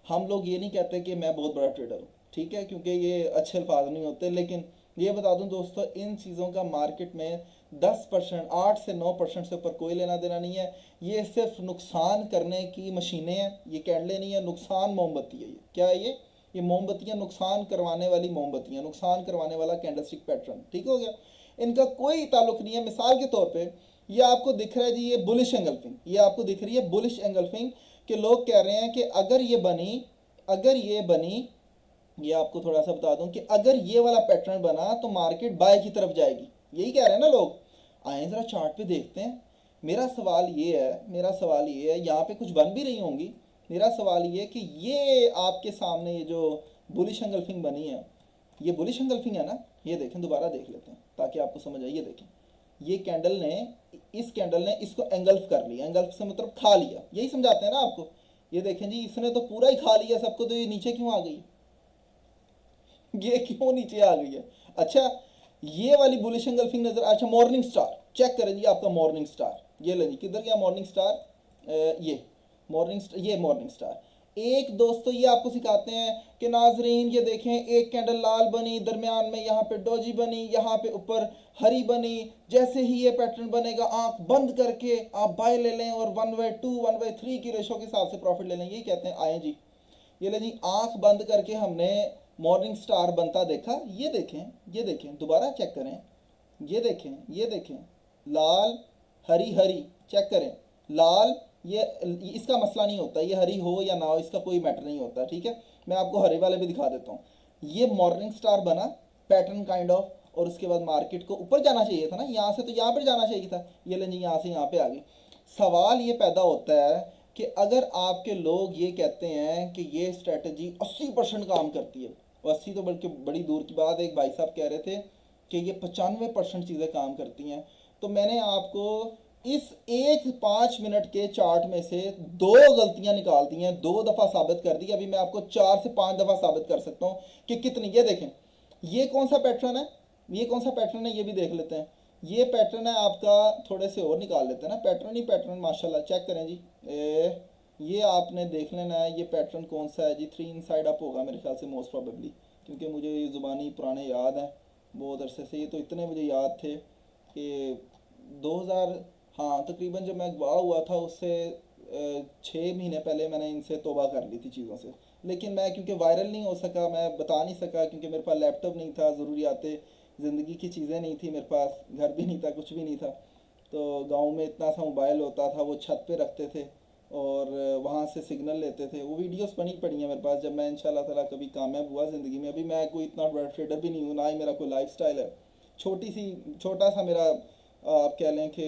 हम लोग ये नहीं कहते कि मैं बहुत बड़ा ट्रेडर हूँ, ठीक है, क्योंकि ये अच्छे अल्फाज नहीं होते। लेकिन ये बता दूं दोस्तों, इन चीज़ों का मार्केट में 10%, 8 से 9% से ऊपर कोई लेना देना नहीं है। ये सिर्फ नुकसान करने की मशीनें हैं, ये कैंडलें नहीं है, नुकसान मोमबत्ती है। ये क्या है, ये मोमबत्तियाँ नुकसान करवाने वाली मोमबत्तियाँ, नुकसान करवाने वाला कैंडलस्टिक पैटर्न, ठीक हो गया। इनका कोई ताल्लुक नहीं है। मिसाल के तौर पे ये आपको दिख रहा है जी, ये बुलिश एंगल्फिंग, ये आपको दिख रही है बुलिश एंगल्फिंग, के लोग कह रहे हैं कि अगर ये बनी, ये आपको थोड़ा सा बता दूं कि अगर ये वाला पैटर्न बना तो मार्केट बाय की तरफ जाएगी, यही कह रहे हैं ना लोग। आए जरा चार्ट पे देखते हैं। मेरा सवाल ये है, यहाँ पे कुछ बन भी रही होंगी। मेरा सवाल ये है कि ये आपके सामने ये जो बुलिश एंगल्फिंग बनी है, ये बुलिश एंगल्फिंग है ना, ये देखें, दोबारा देख लेते हैं ताकि आपको समझ आए। ये देखें, ये इस कैंडल ने इसको एंगल्फ कर लिया, एंगल्फ से मतलब खा लिया, यही समझाते हैं ना आपको। ये देखें जी, इसने तो पूरा ही खा लिया सबको, तो ये नीचे क्यों आ गई, ये क्यों नीचे आ गई है। अच्छा, ये वाली बुलिश एंगल्फिंग नजर, अच्छा मॉर्निंग स्टार चेक करें जी, आपका मॉर्निंग स्टार, ये ले जी, किधर गया मॉर्निंग स्टार, ये मॉर्निंग स्टार। एक दोस्तों ये आपको सिखाते हैं कि नाजरीन ये देखें, एक कैंडल लाल बनी, दरमियान में यहाँ पे डोजी बनी, यहाँ पे ऊपर हरी बनी, जैसे ही ये पैटर्न बनेगा आंख बंद करके आप बाय ले लें और 1/2 1/3 की रेशो के हिसाब से प्रॉफिट ले लें। यही कहते हैं। आए जी, ये ले जी, आंख बंद करके हमने मॉर्निंग स्टार बनता देखा। ये देखें, दोबारा चेक करें, ये देखें, लाल हरी हरी, चेक करें, लाल, ये इसका मसला नहीं होता, ये हरी हो या ना हो इसका कोई मैटर नहीं होता, ठीक है। मैं आपको हरे वाले भी दिखा देता हूँ। ये मॉर्निंग स्टार बना पैटर्न काइंड ऑफ, और उसके बाद मार्केट को ऊपर जाना चाहिए था ना, यहाँ से तो यहाँ पर जाना चाहिए था। ये लें जी, यहाँ से यहाँ पे आ गई। सवाल ये पैदा होता है कि अगर आपके लोग ये कहते हैं कि ये स्ट्रेटजी 80% काम करती है, और 80 तो बल्कि बड़ी दूर की बात है, एक भाई साहब कह रहे थे कि ये 95% चीज़ें काम करती हैं, तो मैंने आपको इस एक 5 मिनट के चार्ट में से 2 गलतियां निकाल दी हैं, 2 दफ़ा साबित कर दी। अभी मैं आपको 4 से 5 दफ़ा साबित कर सकता हूँ कि कितनी। ये देखें, ये कौन सा पैटर्न है, ये कौन सा पैटर्न है, ये भी देख लेते हैं। ये पैटर्न है आपका, थोड़े से और निकाल लेते हैं ना, पैटर्न ही पैटर्न, माशाल्लाह। चेक करें जी, ये आपने देख लेना है ये पैटर्न कौन सा है जी। 3 इनसाइड अप होगा मेरे ख्याल से मोस्ट प्रोबेबली, क्योंकि मुझे ये ज़ुबानी पुराने याद हैं बहुत अरसे से। ये तो इतने मुझे याद थे कि 2000, हाँ तकरीबन जब मैं गवाह हुआ था उससे 6 महीने पहले मैंने इनसे तौबा कर ली थी चीज़ों से। लेकिन मैं क्योंकि वायरल नहीं हो सका, मैं बता नहीं सका, क्योंकि मेरे पास लैपटॉप नहीं था, ज़रूरियात ज़िंदगी की चीज़ें नहीं थी मेरे पास, घर भी नहीं था, कुछ भी नहीं था। तो गांव में इतना सा मोबाइल होता था, वो छत पे रखते थे और वहाँ से सिग्नल लेते थे। वो वीडियोस बनी पड़ी हैं मेरे पास, जब मैं इंशाल्लाह ताला कभी कामयाब हुआ ज़िंदगी में। अभी मैं कोई इतना बड़ा ट्रेडर भी नहीं हूँ, ना ही मेरा कोई लाइफस्टाइल है। छोटा सा मेरा आप कह लें कि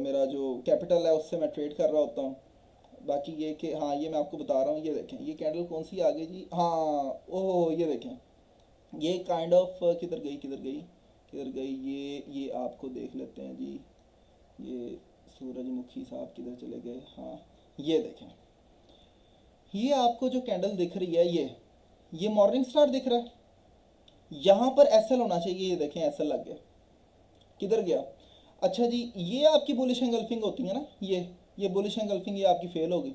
मेरा जो कैपिटल है उससे मैं ट्रेड कर रहा होता हूँ। बाकी ये कि हाँ, ये मैं आपको बता रहा हूँ। ये देखें, ये कैंडल कौन सी आ गई जी, हाँ ओह ये देखें, ये काइंड ऑफ किधर गई किधर गई किधर गई, ये आपको देख लेते हैं जी। ये सूरजमुखी साहब किधर चले गए, हाँ ये देखें, ये आपको जो कैंडल दिख रही है, ये मॉर्निंग स्टार दिख रहा है। यहाँ पर एसएल होना चाहिए, ये देखें एसएल लग गया, किधर गया। अच्छा जी, ये आपकी बुलिश एंगल्फिंग होती है ना, ये बुलिश एंगल्फिंग, ये आपकी फेल होगी।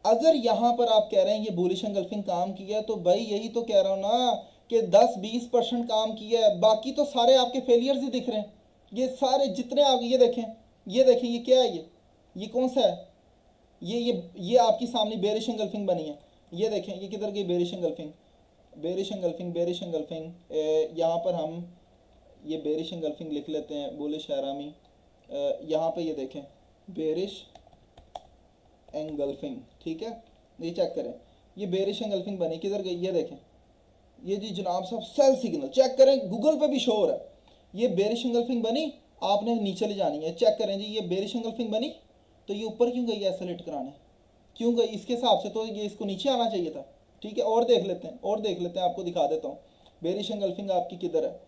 अगर यहाँ पर आप कह रहे हैं ये बुलिश एंगल्फिंग काम किया है, तो भाई यही तो कह रहा हूँ ना कि 10-20% काम किया है, बाकी तो सारे आपके फेलियर्स ही दिख रहे हैं। ये सारे जितने आप ये देखें, ये क्या है, ये कौन सा है, ये आपकी सामने बेरिश एंगल्फिंग बनी है। ये देखें, ये किधर गई बेरिश एंगल्फिंग, बेरिश एंगल्फिंग। यहाँ पर हम ये बेरिश एंगल्फिंग लिख लेते हैं, बुलिश हैरामी। यहाँ पे ये देखें बेरिश एंगल्फिंग, ठीक है, ये चेक करें, ये बेरिश एंगल्फिंग बनी, किधर गई, ये देखें, ये जी जनाब साहब सेल सिग्नल, चेक करें, गूगल पे भी शो हो रहा है। ये बेरिश एंगल्फिंग बनी, आपने नीचे ले जानी है। चेक करें जी, ये बेरिश एंगल्फिंग बनी, तो ये ऊपर क्यों गई एसलेट कराने, क्यों गई, इसके हिसाब से तो ये इसको नीचे आना चाहिए था। ठीक है, और देख लेते हैं, आपको दिखा देता हूँ बेरिश एंगल्फिंग आपकी किधर है।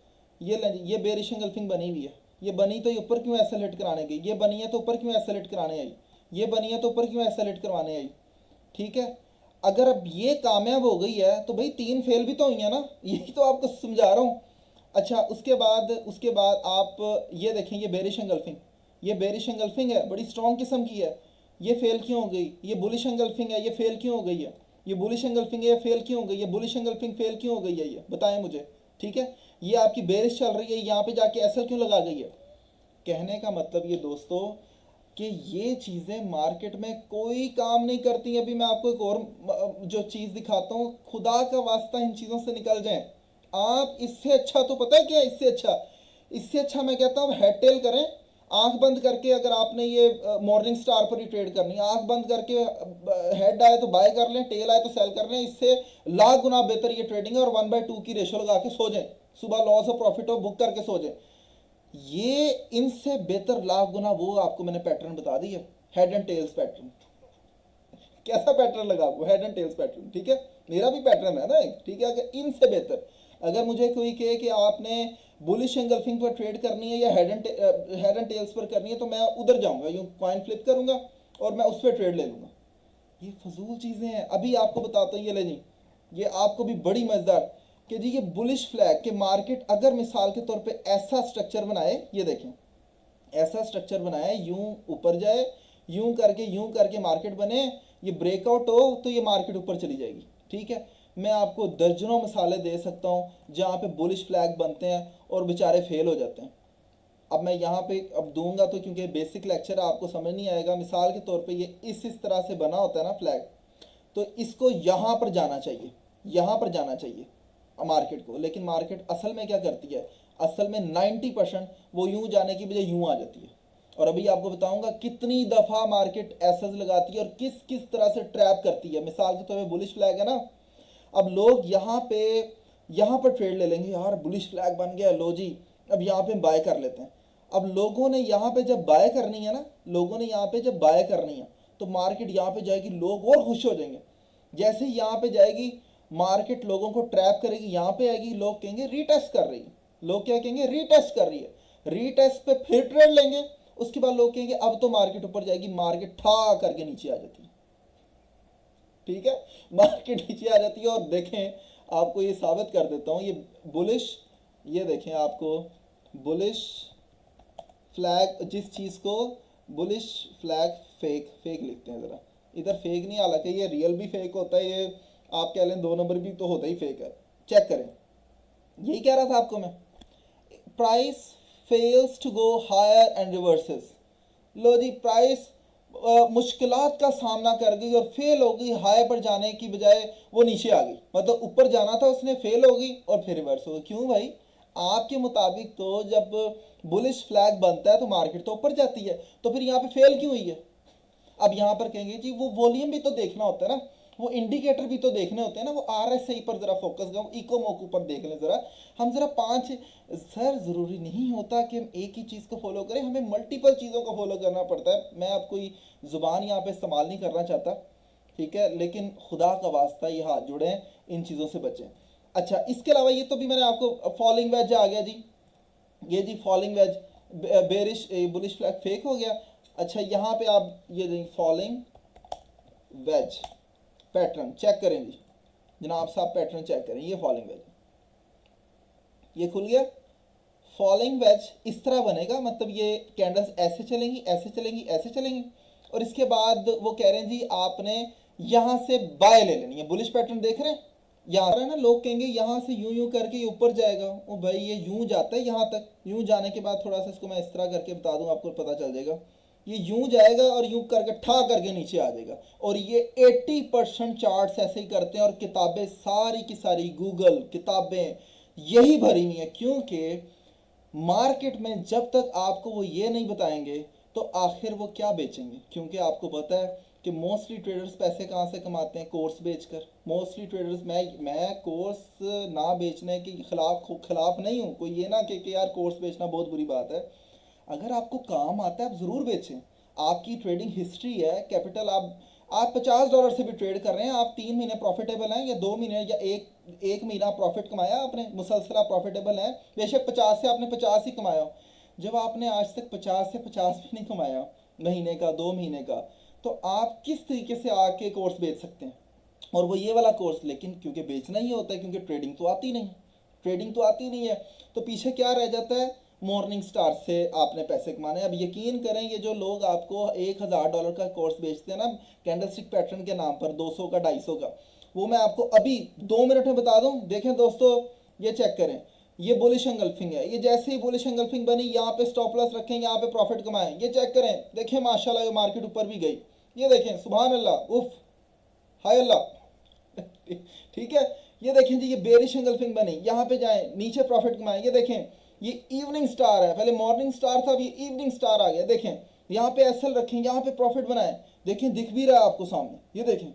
ये लें जी, ये बेरिश एंगल्फिंग बनी हुई है, ये बनी तो ये ऊपर क्यों एसलेट कराने गई, ये बनी है तो ऊपर क्यों एसलेट कराने आई, ये बनी है तो ऊपर क्यों एसलेट करवाने आई। ठीक है, अगर अब ये कामयाब हो गई है तो भाई 3 फेल भी तो हुई है ना, यही तो आपको समझा रहा हूँ। अच्छा, उसके बाद आप ये देखें, ये बेरिश एंगल्फिंग है, बड़ी स्ट्रॉन्ग किस्म की है, ये फेल क्यों हो गई। ये बुलिश एंगल्फिंग है, ये फेल क्यों हो गई है। ये बुलिश एंगल्फिंग है, ये फेल क्यों हो गई है। बुलिश एंगल्फिंग फेल क्यों हो गई है, ये बताएं मुझे। ठीक है, ये आपकी बेरिश चल रही है, यहाँ पे जाके एसएल क्यों लगा गई है। कहने का मतलब ये दोस्तों कि ये चीज़ें मार्केट में कोई काम नहीं करती। अभी मैं आपको एक और जो चीज़ दिखाता हूँ, खुदा का वास्ता इन चीज़ों से निकल जाएं आप। इससे अच्छा तो पता है क्या है, इससे अच्छा मैं कहता हूँ हेड टेल करें, आंख बंद करके। अगर आपने ये मॉर्निंग स्टार पर ही ट्रेड करनी है, आंख बंद करके, हेड आए तो बाय कर लें, टेल आए तो सेल कर लें। इससे लाख गुना बेहतर ये ट्रेडिंग है। और 1/2 की रेशो लगा के सो जाएं, सुबह लॉस और प्रॉफिट और बुक करके सो जाएं। ये इनसे बेहतर लाख गुना वो आपको मैंने पैटर्न बता दी है, हेड एंड टेल्स पैटर्न। कैसा पैटर्न लगा आपको, हेड एंड टेल्स पैटर्न। ठीक है, मेरा भी पैटर्न है ना एक, ठीक है। अगर इनसे बेहतर अगर मुझे कोई कहे कि आपने बुलिश एंगल्फिंग पर ट्रेड करनी है या हेड एंड टेल्स पर करनी है, तो मैं उधर जाऊंगा, यूँ कॉइन फ्लिप करूंगा और मैं उस पर ट्रेड ले लूंगा। ये फजूल चीज़ें हैं। अभी आपको बताता हूँ, ये ले जी, ये आपको भी बड़ी मज़ेदार कि जी ये बुलिश फ्लैग के मार्केट अगर मिसाल के तौर पे ऐसा स्ट्रक्चर बनाए, ये देखें ऐसा स्ट्रक्चर बनाए, यूं ऊपर जाए, यूं करके मार्केट बने, ये ब्रेकआउट हो तो ये मार्केट ऊपर चली जाएगी। ठीक है, मैं आपको दर्जनों मिसालें दे सकता हूँ जहाँ पे बुलिश फ्लैग बनते हैं और बेचारे फेल हो जाते हैं। अब मैं यहाँ पे अब दूंगा तो, क्योंकि बेसिक लेक्चर आपको समझ नहीं आएगा। मिसाल के तौर पे ये इस तरह से बना होता है ना फ्लैग, तो इसको यहाँ पर जाना चाहिए मार्केट को। लेकिन मार्केट असल में क्या करती है, असल में 90% वो यूं जाने की बजाय यूं आ जाती है। और अभी आपको बताऊंगा कितनी दफ़ा मार्केट एसेस लगाती है और किस किस तरह से ट्रैप करती है। मिसाल के तौर पे बुलिश फ्लैग है ना, अब लोग यहाँ पे यहाँ पर ट्रेड ले लेंगे, यार बुलिश फ्लैग बन गया, लो जी अब यहाँ पे बाय कर लेते हैं। अब लोगों ने यहाँ पे जब बाय करनी है ना, लोगों ने यहाँ पे जब बाय करनी है तो मार्केट यहाँ पे जाएगी, लोग और खुश हो जाएंगे। जैसे ही यहाँ पे जाएगी मार्केट लोगों को ट्रैप करेगी, यहाँ पे आएगी, लोग कहेंगे रीटेस्ट कर रही है, लोग क्या कहेंगे, रीटेस्ट कर रही है, रीटेस्ट पे फिर ट्रेड लेंगे, उसके बाद लोग कहेंगे अब तो मार्केट ऊपर जाएगी, मार्केट ठा करके नीचे आ जाती है। ठीक है, मार्केट नीचे आ जाती है। और देखें आपको ये साबित कर देता हूँ, ये बुलिश, ये देखें आपको बुलिश फ्लैग, जिस चीज़ को बुलिश फ्लैग फेक, फेक लिखते हैं ज़रा, इधर फेक नहीं, हालांकि ये रियल भी फेक होता है, ये आप कह लें 2 नंबर भी तो होता ही फेक है। चेक करें, यही कह रहा था आपको मैं, price fails to go higher and reverses. लो जी प्राइस मुश्किलात का सामना कर गई और फेल हो गई, हाई पर जाने की बजाय वो नीचे आ गई, मतलब ऊपर जाना था उसने, फेल हो गई और फिर रिवर्स हो गई। क्यों भाई, आपके मुताबिक तो जब बुलिश फ्लैग बनता है तो मार्केट तो ऊपर जाती है, तो फिर यहाँ पे फेल क्यों हुई है? अब यहाँ पर कहेंगे जी वो वॉल्यूम भी तो देखना होता है ना, वो इंडिकेटर भी तो देखने होते हैं ना, वो RSI पर ज़रा फोकस करो, इकोमोको पर देख लें ज़रा, हम ज़रा 5। सर ज़रूरी नहीं होता कि हम एक ही चीज़ को फॉलो करें, हमें मल्टीपल चीज़ों को फॉलो करना पड़ता है। मैं अब कोई ज़ुबान यहाँ पे इस्तेमाल नहीं करना चाहता, ठीक है, लेकिन खुदा का वास्ता ये हाथ जुड़े, इन चीज़ों से बचें। अच्छा, इसके अलावा ये तो भी मैंने आपको, फॉलिंग वेज आ गया जी, ये जी falling wedge, bearish bullish flag fake हो गया। अच्छा, यहाँ पे आप ये फॉलिंग वेज पैटर्न चेक करें जी, जनाब साहब पैटर्न चेक करें, ये फॉलिंग वेज, ये खुल गया। फॉलिंग वेज इस तरह बनेगा, मतलब ये कैंडल्स ऐसे चलेंगी, ऐसे चलेंगी, ऐसे चलेंगी, और इसके बाद वो कह रहे हैं जी आपने यहाँ से बाय ले लेनी है। बुलिश पैटर्न देख रहे हैं, यहाँ है ना, लोग कहेंगे यहाँ से यूं यूं करके ये ऊपर जाएगा, ओ भाई ये यूं जाता है यहाँ तक, यूं जाने के बाद थोड़ा सा इसको मैं इस तरह करके बता दूं, आपको पता चल जाएगा, ये यूं जाएगा और यूं करके ठा करके नीचे आ जाएगा। और ये 80% चार्ट्स ऐसे ही करते हैं, और किताबें सारी की सारी गूगल किताबें यही भरी हुई हैं, क्योंकि मार्केट में जब तक आपको वो ये नहीं बताएंगे तो आखिर वो क्या बेचेंगे, क्योंकि आपको पता है कि मोस्टली ट्रेडर्स पैसे कहाँ से कमाते हैं, कोर्स बेचकर। मोस्टली ट्रेडर्स, मैं कोर्स ना बेचने के खिलाफ नहीं हूँ, कोई ये ना कि यार कोर्स बेचना बहुत बुरी बात है, अगर आपको काम आता है आप ज़रूर बेचें। आपकी ट्रेडिंग हिस्ट्री है, कैपिटल आप $50 से भी ट्रेड कर रहे हैं, आप 3 महीने प्रॉफिटेबल हैं, या 2 महीने, या एक महीना प्रॉफिट कमाया आपने, मुसलसल आप प्रॉफिटेबल हैं, बेशक 50 से आपने 50 ही कमाया हो। जब आपने आज तक 50 से 50 भी नहीं कमाया, महीने का, 2 महीने का, तो आप किस तरीके से आके कोर्स बेच सकते हैं? और वो ये वाला कोर्स, लेकिन क्योंकि बेचना ही होता है, क्योंकि ट्रेडिंग तो आती नहीं, ट्रेडिंग तो आती नहीं है, तो पीछे क्या रह जाता है, मॉर्निंग स्टार से आपने पैसे कमाने। अब यकीन करें, ये जो लोग आपको $1000 का कोर्स बेचते हैं ना कैंडलस्टिक पैटर्न के नाम पर, 200 का, 250 का, वो मैं आपको अभी 2 मिनट में बता दूं। देखें दोस्तों, ये चेक करें, ये बुलिश एंगल्फिंग है, ये जैसे ही बुलिश एंगल्फिंग बनी, यहाँ पे स्टॉप लॉस रखें, यहाँ पे प्रॉफिट कमाएं, ये चेक करें, देखें माशाल्लाह ये मार्केट ऊपर भी गई, ये देखें, सुभान अल्लाह, उफ, हाय अल्लाह। ठीक है, ये देखें जी, ये बेरिश एंगल्फिंग बनी, यहाँ पे जाएं, नीचे प्रॉफिट कमाएं, ये देखें, ये इवनिंग स्टार है, पहले मॉर्निंग स्टार था, अब ये इवनिंग स्टार आ गया, देखें, यहाँ पे एसएल रखें, यहाँ पे प्रॉफिट बनाएं, देखें दिख भी रहा है आपको सामने, ये देखें,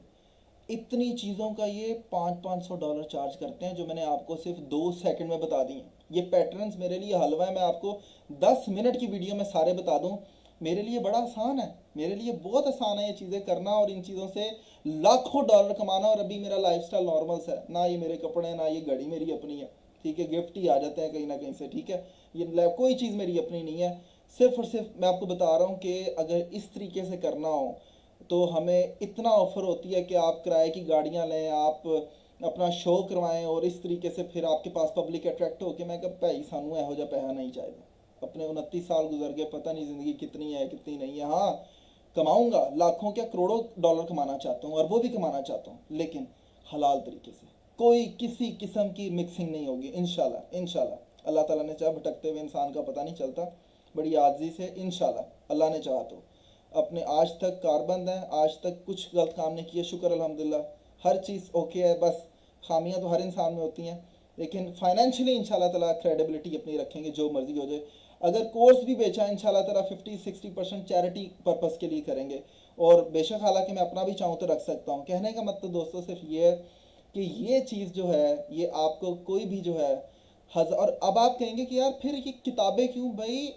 इतनी चीज़ों का ये $500 चार्ज करते हैं, जो मैंने आपको सिर्फ 2 सेकंड में बता दी हैं। ये पैटर्न्स मेरे लिए हलवा है, मैं आपको 10 मिनट की वीडियो में सारे बता दूं, मेरे लिए बड़ा आसान है, मेरे लिए बहुत आसान है ये चीज़ें करना, और इन चीज़ों से लाखों डॉलर कमाना। और अभी मेरा लाइफस्टाइल नॉर्मल है ना, ये मेरे कपड़े हैं, ना ये घड़ी मेरी अपनी है, ठीक है, गिफ्ट ही आ जाते हैं कहीं ना कहीं से, ठीक है, ये कोई चीज़ मेरी अपनी नहीं है। सिर्फ और सिर्फ मैं आपको बता रहा हूँ कि अगर इस तरीके से करना हो तो हमें इतना ऑफर होती है कि आप किराए की गाड़ियाँ लें, आप अपना शो करवाएं, और इस तरीके से फिर आपके पास पब्लिक अट्रैक्ट हो के, मैं कब भाई सानू यहो जिहा पैसा नहीं चाहिए, अपने 29 साल गुजर गए, पता नहीं ज़िंदगी कितनी है कितनी नहीं है। हाँ, कमाऊँगा लाखों क्या करोड़ों डॉलर कमाना चाहता हूँ, अरबों भी कमाना चाहता हूँ, लेकिन हलाल तरीके से, कोई किसी किस्म की मिक्सिंग नहीं होगी, इंशाल्लाह। इंशाल्लाह अल्लाह ताला ने चाहा, भटकते हुए इंसान का पता नहीं चलता, बड़ी आज़ी से इंशाल्लाह अल्लाह ने चाहा तो। अपने आज तक कारबंद हैं, आज तक कुछ गलत काम नहीं किया, शुक्र अल्हम्दुलिल्लाह, हर चीज़ ओके है, बस खामियां तो हर इंसान में होती हैं, लेकिन फाइनेंशियली इंशाल्लाह ताला क्रेडिबिलिटी अपनी रखेंगे, जो मर्जी हो जाए। अगर कोर्स भी बेचा इंशाल्लाह ताला 50-60% चैरिटी पर्पज़ के लिए करेंगे, और बेशक हालांकि मैं अपना भी चाहूँ तो रख सकता हूँ। कहने का मतलब दोस्तों सिर्फ ये है कि ये चीज़ जो है ये आपको कोई भी जो है और अब आप कहेंगे कि यार फिर ये किताबें क्यों भाई,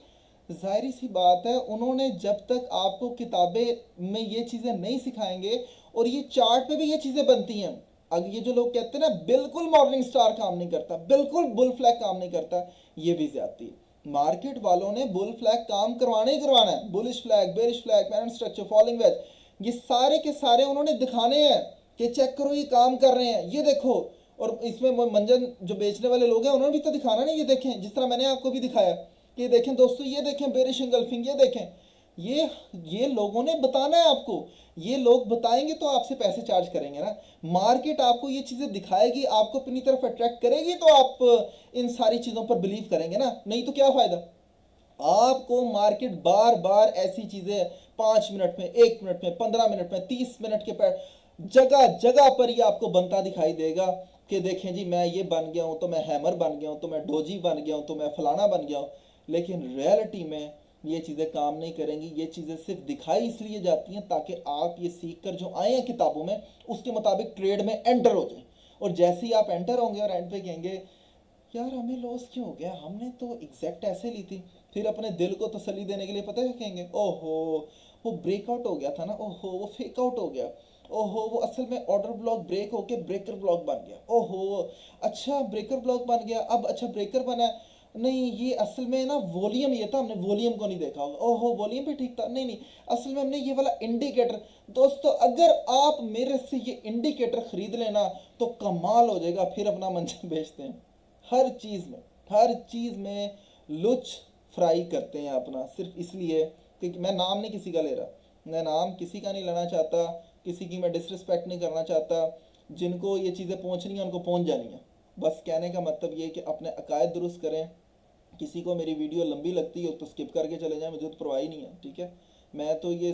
जाहिर सी बात है उन्होंने जब तक आपको किताबें में ये चीज़ें नहीं सिखाएंगे, और ये चार्ट पे भी ये चीज़ें बनती हैं। अगर ये जो लोग कहते हैं ना बिल्कुल मॉर्निंग स्टार काम नहीं करता, बिल्कुल बुल फ्लैग काम नहीं करता, ये भी ज्यादती है। मार्केट वालों ने बुल फ्लैग काम करवाना ही करवाना है। Bullish flag, bearish flag, parent structure, falling veg, ये सारे के सारे उन्होंने दिखाने हैं कि चेक करो ये काम कर रहे हैं, ये देखो। और इसमें मंजन जो बेचने वाले लोग हैं उन्होंने भी तो दिखाना नहीं, ये देखें जिस तरह मैंने आपको भी दिखाया कि ये देखें दोस्तों, ये देखें बेरिश एंगल्फिंग, ये देखें। ये लोगों ने बताना है आपको। ये लोग बताएंगे तो आपसे पैसे चार्ज करेंगे ना। मार्केट आपको ये चीज़ें दिखाएगी, आपको अपनी तरफ अट्रैक्ट करेगी, तो आप इन सारी चीज़ों पर बिलीव करेंगे ना, नहीं तो क्या फ़ायदा। आपको मार्केट बार बार ऐसी चीज़ें 5 मिनट में, 1 मिनट में, 15 मिनट में, 30 मिनट के पैर जगह जगह पर ये आपको बनता दिखाई देगा कि देखें जी मैं ये बन गया हूँ, तो मैं हैमर बन गया हूँ, तो मैं डोजी बन गया हूँ, तो मैं फलाना बन गया हूँ। लेकिन रियलिटी में ये चीज़ें काम नहीं करेंगी। ये चीज़ें सिर्फ दिखाई इसलिए जाती हैं ताकि आप ये सीख कर जो आए हैं किताबों में उसके मुताबिक ट्रेड में एंटर हो जाए। और जैसे ही आप एंटर होंगे और एंड पे कहेंगे यार हमें लॉस क्यों हो गया, हमने तो एग्जैक्ट ऐसे ली थी, फिर अपने दिल को तसल्ली देने के लिए पता है क्या कहेंगे, ओहो वो ब्रेकआउट हो गया था ना, ओहो वो फेक आउट हो गया, ओहो वो असल में ऑर्डर ब्लॉक ब्रेक होके ब्रेकर ब्लॉक बन गया, ओहो अच्छा ब्रेकर ब्लॉक बन गया, अब अच्छा ब्रेकर बना है, नहीं ये असल में ना वॉल्यूम ये था, हमने वॉल्यूम को नहीं देखा होगा, ओहो वॉल्यूम भी ठीक था, नहीं नहीं असल में हमने ये वाला इंडिकेटर। दोस्तों अगर आप मेरे से ये इंडिकेटर खरीद लेना तो कमाल हो जाएगा, फिर अपना मंजर बेचते हैं। हर चीज़ में, हर चीज़ में लुच फ्राई करते हैं अपना, सिर्फ इसलिए कि मैं नाम नहीं किसी का ले रहा, मैं नाम किसी का नहीं लेना चाहता, किसी की मैं डिसरिस्पेक्ट नहीं करना चाहता। जिनको ये चीज़ें पहुंचनी है उनको पहुंच जानी है। बस कहने का मतलब ये कि अपने अकायद दुरुस्त करें। किसी को मेरी वीडियो लंबी लगती हो तो स्किप करके चले जाएं, मुझे तो परवाह ही नहीं है, ठीक है। मैं तो ये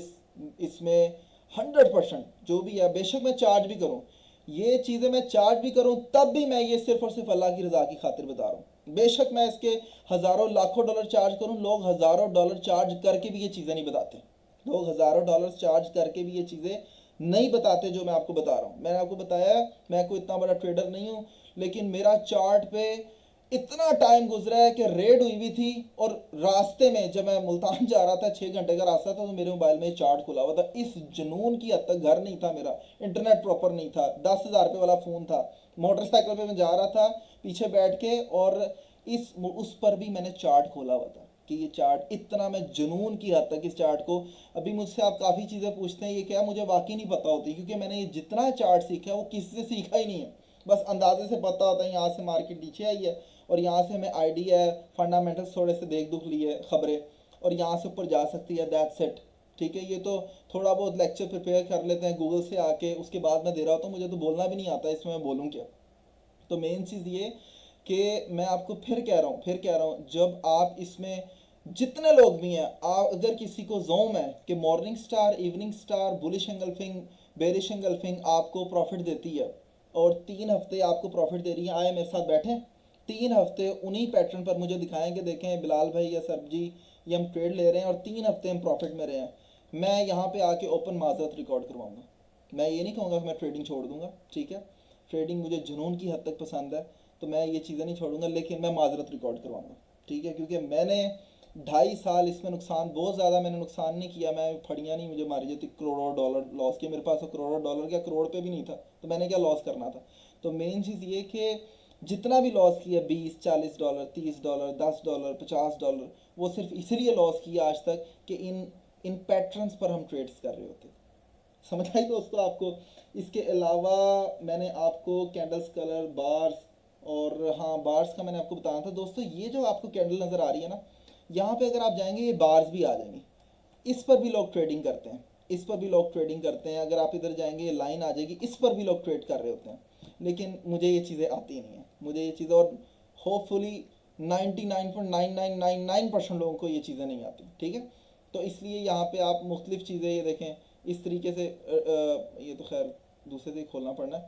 इसमें 100% जो भी है, बेशक मैं चार्ज भी करूँ, ये चीज़ें मैं चार्ज भी करूँ, तब भी मैं ये सिर्फ और सिर्फ अल्लाह की रज़ा की खातिर बता रहा हूँ। बेशक मैं इसके हज़ारों लाखों डॉलर चार्ज करूँ, लोग हज़ारों डॉलर चार्ज करके भी ये चीज़ें नहीं बताते, लोग हज़ारों डॉलर चार्ज करके भी ये चीज़ें नहीं बताते जो मैं आपको बता रहा हूँ। मैंने आपको बताया मैं कोई इतना बड़ा ट्रेडर नहीं हूँ, लेकिन मेरा चार्ट पे इतना टाइम गुजरा है कि रेड हुई हुई थी, और रास्ते में जब मैं मुल्तान जा रहा था, 6 घंटे का रास्ता था, तो मेरे मोबाइल में चार्ट खुला हुआ था। इस जुनून की हद तक घर नहीं था मेरा, इंटरनेट प्रॉपर नहीं था, 10,000 रुपये वाला फ़ोन था, मोटरसाइकिल पे मैं जा रहा था पीछे बैठ के, और उस पर भी मैंने चार्ट खोला हुआ था कि ये चार्ट, इतना मैं जुनून की हद तक इस चार्ट को। अभी मुझसे आप काफ़ी चीज़ें पूछते हैं ये क्या, मुझे वाकई नहीं पता होती, क्योंकि मैंने ये जितना चार्ट सीखा है वो किसी से सीखा ही नहीं है। बस अंदाजे से पता होता है यहाँ से मार्केट नीचे आई है, और यहाँ से हमें आइडिया है, फंडामेंटल्स थोड़े से देख दुख लिए खबरें, और यहाँ से ऊपर जा सकती है, दैट्स इट। ठीक है, ये तो थोड़ा बहुत लेक्चर प्रिपेयर कर लेते हैं गूगल से आके, उसके बाद मैं दे रहा होता हूँ, मुझे तो बोलना भी नहीं आता, इसमें मैं बोलूँ क्या। तो मेन चीज़ ये कि मैं आपको फिर कह रहा हूँ जब आप इसमें जितने लोग भी हैं, आप अगर किसी को जोम है कि morning star, evening star, bullish engulfing, bearish engulfing आपको प्रॉफिट देती है, और 3 हफ्ते आपको प्रॉफिट दे रही है, आए मेरे साथ बैठें 3 हफ्ते उन्हीं पैटर्न पर मुझे दिखाएं कि देखें बिलाल भाई या सर जी, ये हम ट्रेड ले रहे हैं और 3 हफ्ते हम प्रॉफिट में रहे हैं। मैं यहाँ पे आके ओपन माजरत रिकॉर्ड करवाऊंगा। मैं ये नहीं कहूँगा कि मैं ट्रेडिंग छोड़ दूंगा, ठीक है, ट्रेडिंग मुझे जुनून की हद तक पसंद है, तो मैं ये चीज़ें नहीं छोड़ूंगा, लेकिन मैं माजरत रिकॉर्ड करवाऊंगा, ठीक है, क्योंकि मैंने 2.5 साल इसमें नुकसान, बहुत ज़्यादा मैंने नुकसान नहीं किया, मैं फड़ियाँ नहीं मुझे मारी जाती, करोड़ों डॉलर लॉस किया, मेरे पास तो करोड़ों डॉलर क्या, करोड़ पे भी नहीं था, तो मैंने क्या लॉस करना था। तो मेन चीज़ ये कि जितना भी लॉस किया, 20-40 डॉलर, 30 डॉलर, $10, $50, वो सिर्फ इसलिए लॉस किया आज तक कि इन इन पैटर्न्स पर हम ट्रेड्स कर रहे होते। समझ आई दोस्तों आपको। इसके अलावा मैंने आपको कैंडल्स, कलर, बार्स, और हाँ बार्स का मैंने आपको बताया था दोस्तों। ये जो आपको कैंडल नज़र आ रही है ना, यहाँ पे अगर आप जाएंगे ये बार्स भी आ जाएंगी, इस पर भी लोग ट्रेडिंग करते हैं, इस पर भी लोग ट्रेडिंग करते हैं। अगर आप इधर जाएंगे ये लाइन आ जाएगी, इस पर भी लोग ट्रेड कर रहे होते हैं, लेकिन मुझे ये चीज़ें आती नहीं है, मुझे ये चीज़ें, और होपफुली 99.9999% लोगों को ये चीज़ें नहीं आती, ठीक है। तो इसलिए यहाँ पे आप मुख्तलिफ चीज़ें ये देखें इस तरीके से, ये तो खैर दूसरे से ही खोलना पड़ना है।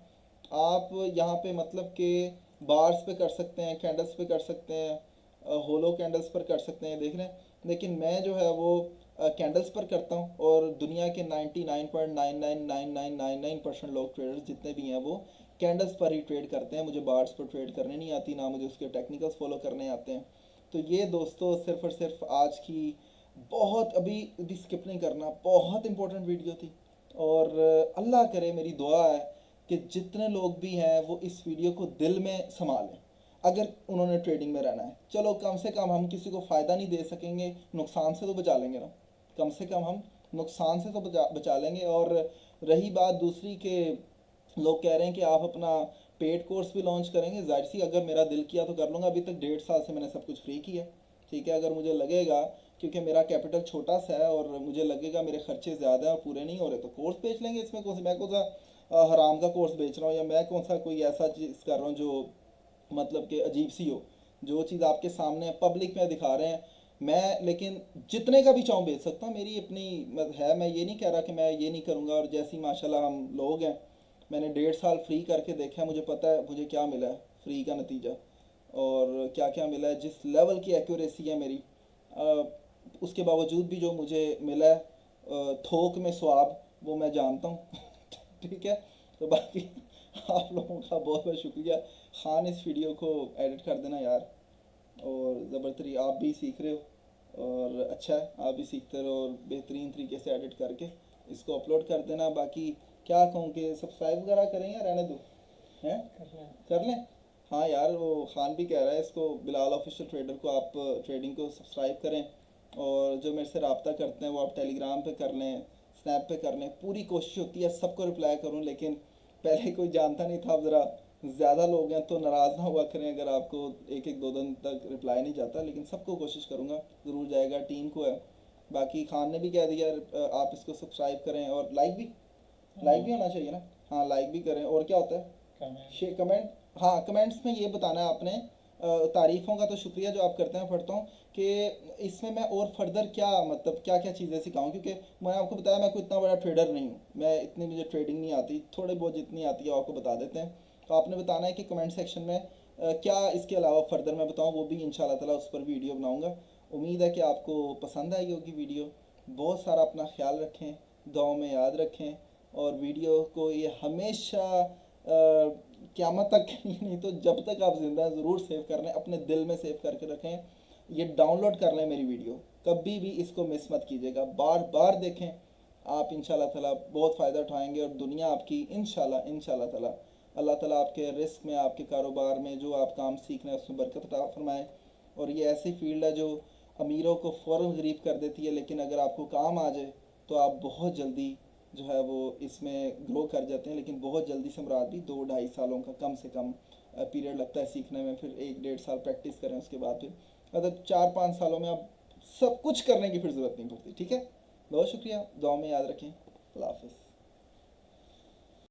आप यहाँ पे मतलब कि बार्स पे कर सकते हैं, कैंडल्स पे कर सकते हैं, होलो कैंडल्स पर कर सकते हैं, देख रहे हैं। लेकिन मैं जो है वो कैंडल्स पर करता हूँ, और दुनिया के 99.999999% लोग ट्रेडर्स जितने भी हैं वो कैंडल्स पर ही ट्रेड करते हैं, मुझे बार्स पर ट्रेड करने नहीं आती, ना मुझे उसके टेक्निकल्स फॉलो करने आते हैं। तो ये दोस्तों सिर्फ और सिर्फ आज की बहुत अभी भी स्किप नहीं करना, बहुत इंपॉर्टेंट वीडियो थी। और अल्लाह करे, मेरी दुआ है कि जितने लोग भी हैं वो इस वीडियो को दिल में संभालें अगर उन्होंने ट्रेडिंग में रहना है। चलो कम से कम हम किसी को फ़ायदा नहीं दे सकेंगे, नुकसान से तो बचा लेंगे ना, कम से कम हम नुकसान से तो बचा लेंगे। और रही बात दूसरी के लोग कह रहे हैं कि आप अपना पेड कोर्स भी लॉन्च करेंगे, जाहिर सी अगर मेरा दिल किया तो कर लूँगा। अभी तक 1.5 साल से मैंने सब कुछ फ्री किया, ठीक है। अगर मुझे लगेगा, क्योंकि मेरा कैपिटल छोटा सा है और मुझे लगेगा मेरे खर्चे ज़्यादा हैं और पूरे नहीं हो रहे, तो कोर्स बेच लेंगे। इसमें कौन सा मैं कौन सा हराम का कोर्स बेच रहा हूँ, या मैं कौन सा कोई ऐसा चीज़ कर रहा हूँ जो मतलब कि अजीब सी हो। जो चीज़ आपके सामने पब्लिक में दिखा रहे हैं, मैं लेकिन जितने का भी चाहूँ बेच सकता हूँ, मेरी अपनी है। मैं ये नहीं कह रहा कि मैं ये नहीं करूँगा। और जैसी माशाल्लाह हम लोग हैं, मैंने 1.5 साल फ्री करके देखा है, मुझे पता है मुझे क्या मिला है फ्री का नतीजा, और क्या क्या मिला है, जिस लेवल की एक्यूरेसी है मेरी। उसके बावजूद भी जो मुझे मिला है थोक में स्वाब, वो मैं जानता हूँ। ठीक है। तो बाकी आप लोगों का बहुत बहुत शुक्रिया। खान इस वीडियो को एडिट कर देना यार, और ज़बरदस्ती आप भी सीख रहे हो और अच्छा है, आप भी सीखते रहो और बेहतरीन तरीके से एडिट करके इसको अपलोड कर देना। बाकी क्या कहूँ कि सब्सक्राइब वगैरह करें या रहने दो, हैं कर लें। हाँ यार, वो खान भी कह रहा है इसको, बिलाल ऑफिशियल ट्रेडर को आप ट्रेडिंग को सब्सक्राइब करें, और जो मेरे से रब्ता करते हैं वो आप टेलीग्राम पे कर लें, स्नैप पे कर लें। पूरी कोशिश होती है सबको रिप्लाई करूं, लेकिन पहले कोई जानता नहीं था, अब ज़रा ज़्यादा लोग हैं तो नाराज़ ना हुआ करें अगर आपको एक एक दो दिन तक रिप्लाई नहीं जाता, लेकिन सबको कोशिश करूँगा, ज़रूर जाएगा, टीम को है। बाकी खान ने भी कह दिया आप इसको सब्सक्राइब करें, और लाइक भी होना चाहिए ना। हाँ, लाइक भी करें। और क्या होता है कमेंट, हाँ कमेंट्स में ये बताना है आपने। तारीफ़ों का तो शुक्रिया जो आप करते हैं, पढ़ता हूँ कि इसमें मैं और फर्दर क्या मतलब क्या क्या चीज़ें सिखाऊं, क्योंकि मैंने आपको बताया मैं कोई इतना बड़ा ट्रेडर नहीं हूँ, मैं इतनी मुझे ट्रेडिंग नहीं आती, थोड़े बहुत जितनी आती है आपको बता देते हैं। तो आपने बताना है कि कमेंट सेक्शन में क्या इसके अलावा फर्दर मैं बताऊँ, वो भी इंशाल्लाह ताला उस पर वीडियो बनाऊँगा। उम्मीद है कि आपको पसंद आई होगी वीडियो। बहुत सारा अपना ख्याल रखें, दुआओं में याद रखें, और वीडियो को ये हमेशा क़यामत तक नहीं तो जब तक आप ज़िंदा हैं ज़रूर सेव कर लें, अपने दिल में सेव करके रखें। ये डाउनलोड कर लें मेरी वीडियो, कभी भी इसको मिस मत कीजिएगा, बार बार देखें। आप इंशाल्लाह ताला बहुत फ़ायदा उठाएंगे, और दुनिया आपकी इंशाल्लाह ताला, अल्लाह ताला आपके रिस्क में, आपके कारोबार में जो आप काम सीख रहे हैं उसमें बरकत अता फरमाए। और ये ऐसी फील्ड है जो अमीरों को फ़ौरन गरीब कर देती है, लेकिन अगर आपको काम आ जाए तो आप बहुत जल्दी जो है वो इसमें ग्रो कर जाते हैं। लेकिन बहुत जल्दी से मुराद भी 2-2.5 सालों का कम से कम पीरियड लगता है सीखने में, फिर 1-1.5 साल प्रैक्टिस करें, उसके बाद फिर मतलब 4-5 सालों में आप सब कुछ करने की फिर ज़रूरत नहीं पड़ती। ठीक है, बहुत शुक्रिया, दुआ में याद रखें। अल्लाह हाफ़िज़।